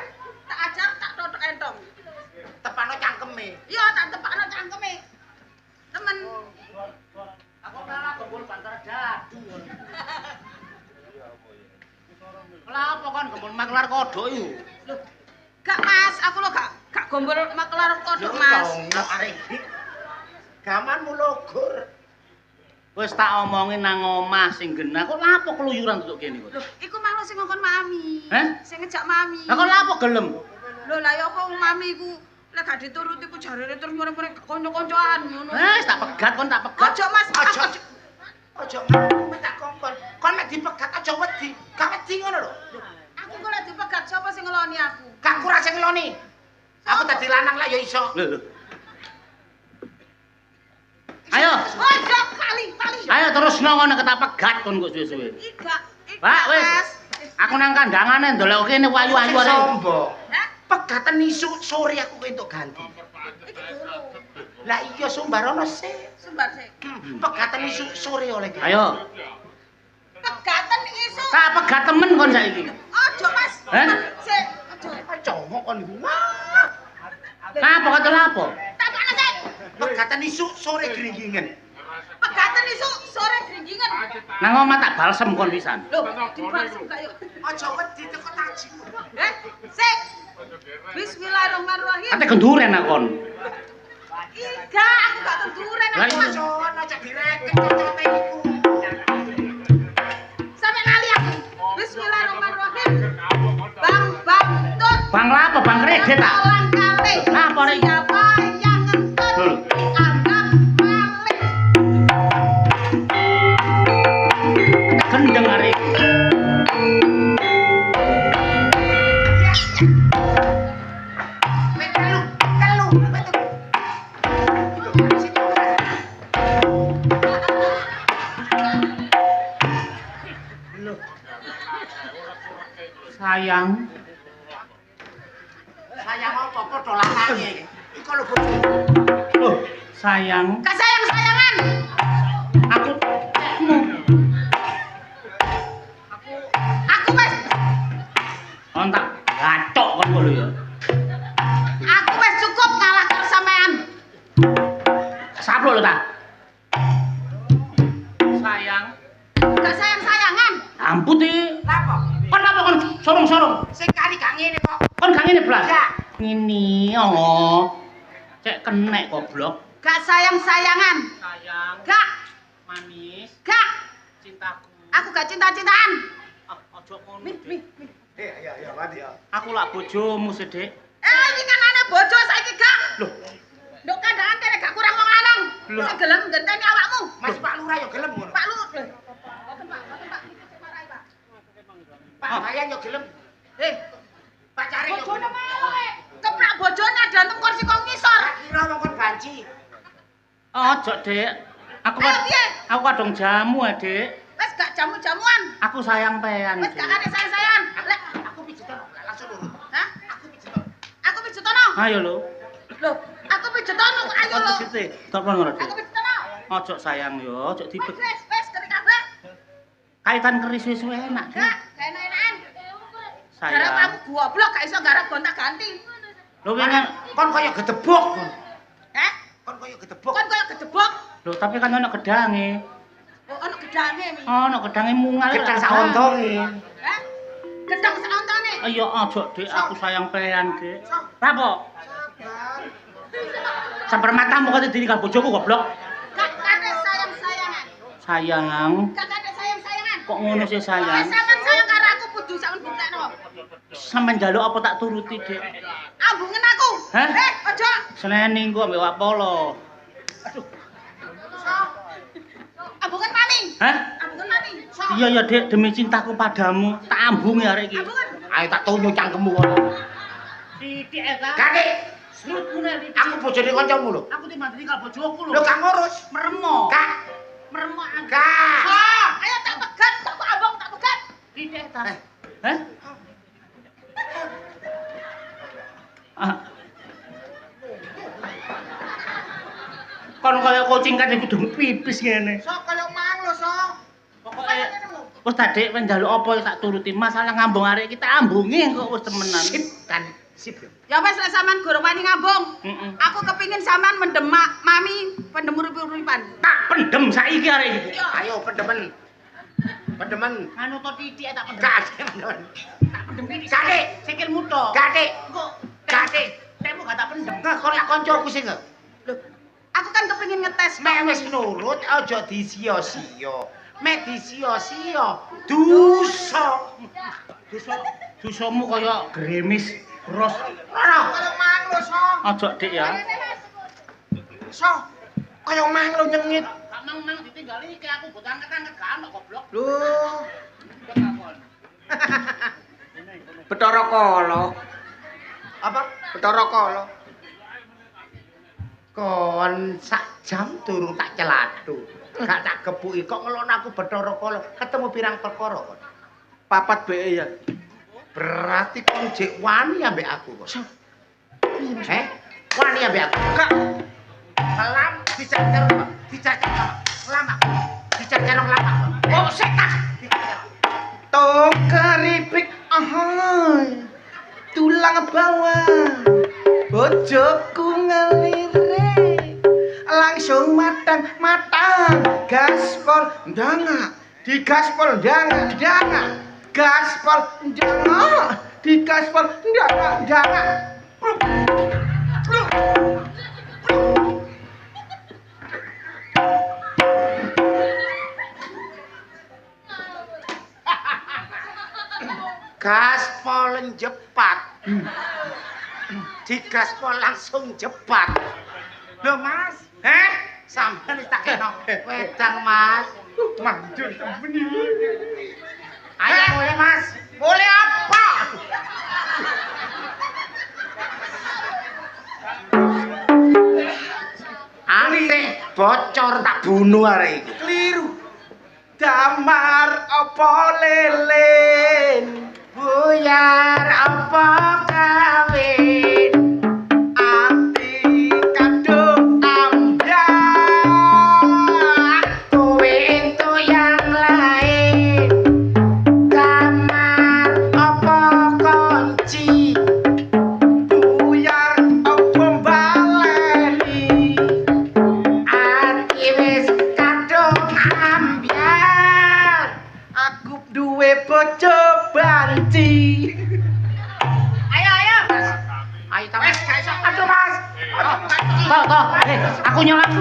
tak ajar tak totok entong. Tepano cangkeme. Iya, tak tepakno cangkeme. Temen. Aku malah gembul bantar dadu. Lah apa kan gembul maklar kodok iku? Loh, gak Mas, aku lo gak gombol maklar kodok Mas. Yo arek iki. Gamanmu logor. Wis tak omongin nang omah sing genah. Kok lapo keluyuran tutuk kene kok? Loh, iku malu sing ngongkon mami. Heh? Sing ngejak mami. Lah kok lapo gelem? Loh, lah ya apa mami iku lek gak dituruti ku jarene terus muring-muring kanca-kancaan ngono. Wis tak pegat kon tak pegat. Ojo Mas, Ojo ngaku tak kongkon. Kon nek dipegat aja wedi. Gak wedi ngono lho. Aku kok lek dipegat sapa sing ngeloni aku? Gak kurang sing ngeloni. Aku dadi lanang lah ya iso. Lho. Ayo. Ojo kali. Ayo terus ngono ketak pegat kon kok suwe-suwe. Iga. Pak wis. Aku nang kandangane ndelok kene wayu-wayu arek. Sombong. Hah? Pegatan isu sore aku entuk ganti. Iki dulu. Lah iya sumbarono sih. Sumbar sih. Pegatan isu sore oleh ganti. Ayo. Pegaten isu. Tak pegat temen kon saiki. Ojo Mas. Hah? Sik, ojo. Congok kon iku. Lapo kata lapo? Tapakno sik. Pegatan isu sore gringgingen. Pegaten isu sore gringgingan. Nang omah tak balsem kon pisan. Loh, dibalsem gak yuk? Aja wedi teko taji. Sik. Bismillahirrahmanirrahim. Ate genduren aku kon. Iga, aku gak tenduren Lah aku. iya. Mas. Aja direket cocote iku. Sampe lali aku. Bismillahirrahmanirrahim. Bang bang tut. Bang lapo bang kredit tak? Kolang kaling. Lapo rek? Siapa yang ngentut? Loh. Anggap maling. Gendeng arek. Telu. Sayang. Sayang apa padha lanange. Iku lho bojo. Loh, sayang. Gak sayang-sayangan. Aku Gak sayang-sayangan. Ampun ti. Napa? Kon apa kon sorong-sorong? Sing kari gak ngene kok. Kon gak ngene blas. Ya. Ngene oh. Cek kenek goblok. Gak sayang-sayangan. Sayang, Gak. manis, Gak. cintaku. Aku gak cinta-cintaan. Ojo ngono. Mi. Ya, mati ya. Aku lak bojomu sedek. Iki kan ana bojo saiki gak. Loh, Nduk kandangan kene gak kurang wong lanang. Loh. Sing gelem ngenteni awakmu. Mas Pak Lurah yo gelem ngono. Pak Lu. Boten Pak. Marahi Pak. Pak Bayan yo gelem. Eh, Pacare yo bojone gelem. melek. Keprak bojone adantung kursi kok ngisor. Gak kira wong kon banci. ojo, Dek. Ayo piye? Aku kadung jamu, Dek. Wes gak jamu-jamuan. Aku sayang pean. Wes gak kane sayang-sayangan. Lek, Aku pijeton langsung lurus. hah? Aku pijeton. Aku pijetono. Ayo lho. Loh, aku pijetono kok ayo lho. Sithik, tak ngono, Aku Dek. pijetono. Ojo sayang yo, ojo dipek. Wes keri kabeh. Kaitan keris wis enak, Dek. Gak enak-enakan. Garap Sayang. kamu goblok gak iso garap gonta-ganti. Lho wingi Kon koyo gedebok. Kon. Hah? Kon koyo gedebok. Kon koyo gedebok. lho tapi kan ono gedange. Oh, ono gedange mi. Ono gedange mungal. Gedang sak ontonge. Hah? Gedang seontone. Ayo ojo, Dek, aku sayang pean, Dek. Apa? Sabar matamu kate ditinggal bojoku goblok. Gak kane sayang-sayangan. Sayang, Gak kane sayang-sayangan. kok ngono sih Wes sayang? sampean sayang karo aku kudu sampean buktekno. Sampeyan njaluk apa tak turuti, Dek? Ambungen aku. Hah? Ojo. Seneni engko ambek Wapolo. Ambungen maning. Hah? Ambungen maning. So. Iya ya, Dek, demi cintaku padamu, tak ambungi arek iki. Ambungen. Ayo tak tunyu cangkemmu kono. Titik eta. Gade. Slutmu nek iki. Aku bojone kancamu lho. Aku timbang tinggal bojoku lho. Lho gak ngurus. Meremo. Kak. Meremo aku. Kak. So. Ayo tak pegat, tak ambung, tak pegat. Titik eta. Hah? Ah. Kon kaya kucing kan kudu pipis ngene. So kaya mang lho, so. Pokoke wis ta Dik, kowe njaluk apa ya tak turuti. Masalah ngambung arek kita ambungi kok wis temenan. Sip kan. Sip yo. Ya wes lek sampean gorong wani ngambung. Heeh. Aku kepingin sampean mendemak mami pendem urip-uripan. Tak pendem saiki arek iki. Ayo pendemen. Pendemen. Anu to titik tak pendem. Gak ada pendemen. Tak pendem titik. Gade. Sikilmu to. Gade. Kok Gade. temu gak tak pendem. Nah, kon lak kancaku sing Loh, aku kan kepingin ngetes mek wis nurut aja disia-sia. Mek disia-sia dosa. Dusamu kaya gremis bros. Ora. Kaya mang lho, so. Aja Dik ya. So. Kaya mang lho nyengit. Gak mang ditinggali iki aku mbok angkat-angkat gak ono goblok. Lho. Bathara Kala. Apa? Bathara Kala. Kon sak jam durung tak celathu. Gak tak gebuki kok ngelon aku Bathara Kala. Ketemu pirang perkara kon. 4 BE ya. Berarti kon jek wani ambek aku kok. Wani ambek aku. Kak, Kelam dicacar, dicacar. Lama. Dicacar lama. Oh, setan. tok keripik ahoy. Tulang bawah. Bojoku ngelire. Langsung matang-matang. Gaspol ndangak. Digaspol ndangak. Gaspol ndangak. Digaspol ndangak. Gaspol jepat. Digaspol langsung jepat. Lho Mas, sampeyan tak kena wedang Mas. Manjur temen. Ayo mulai Mas. Boleh apa? Ante bocor tak bunuh arek iki. Keliru. Damar apa lelen? Buyar apa kawin? Ati kadung ambyar. Kowe entuk yang lain. Kamar apa kunci? Buyar apa baleni? Ati wis kadung ambyar. duwe bojo banci. Ayo. Ayo ta. Wes, gak iso. Aduh, Mas. Toh, aku nyolong.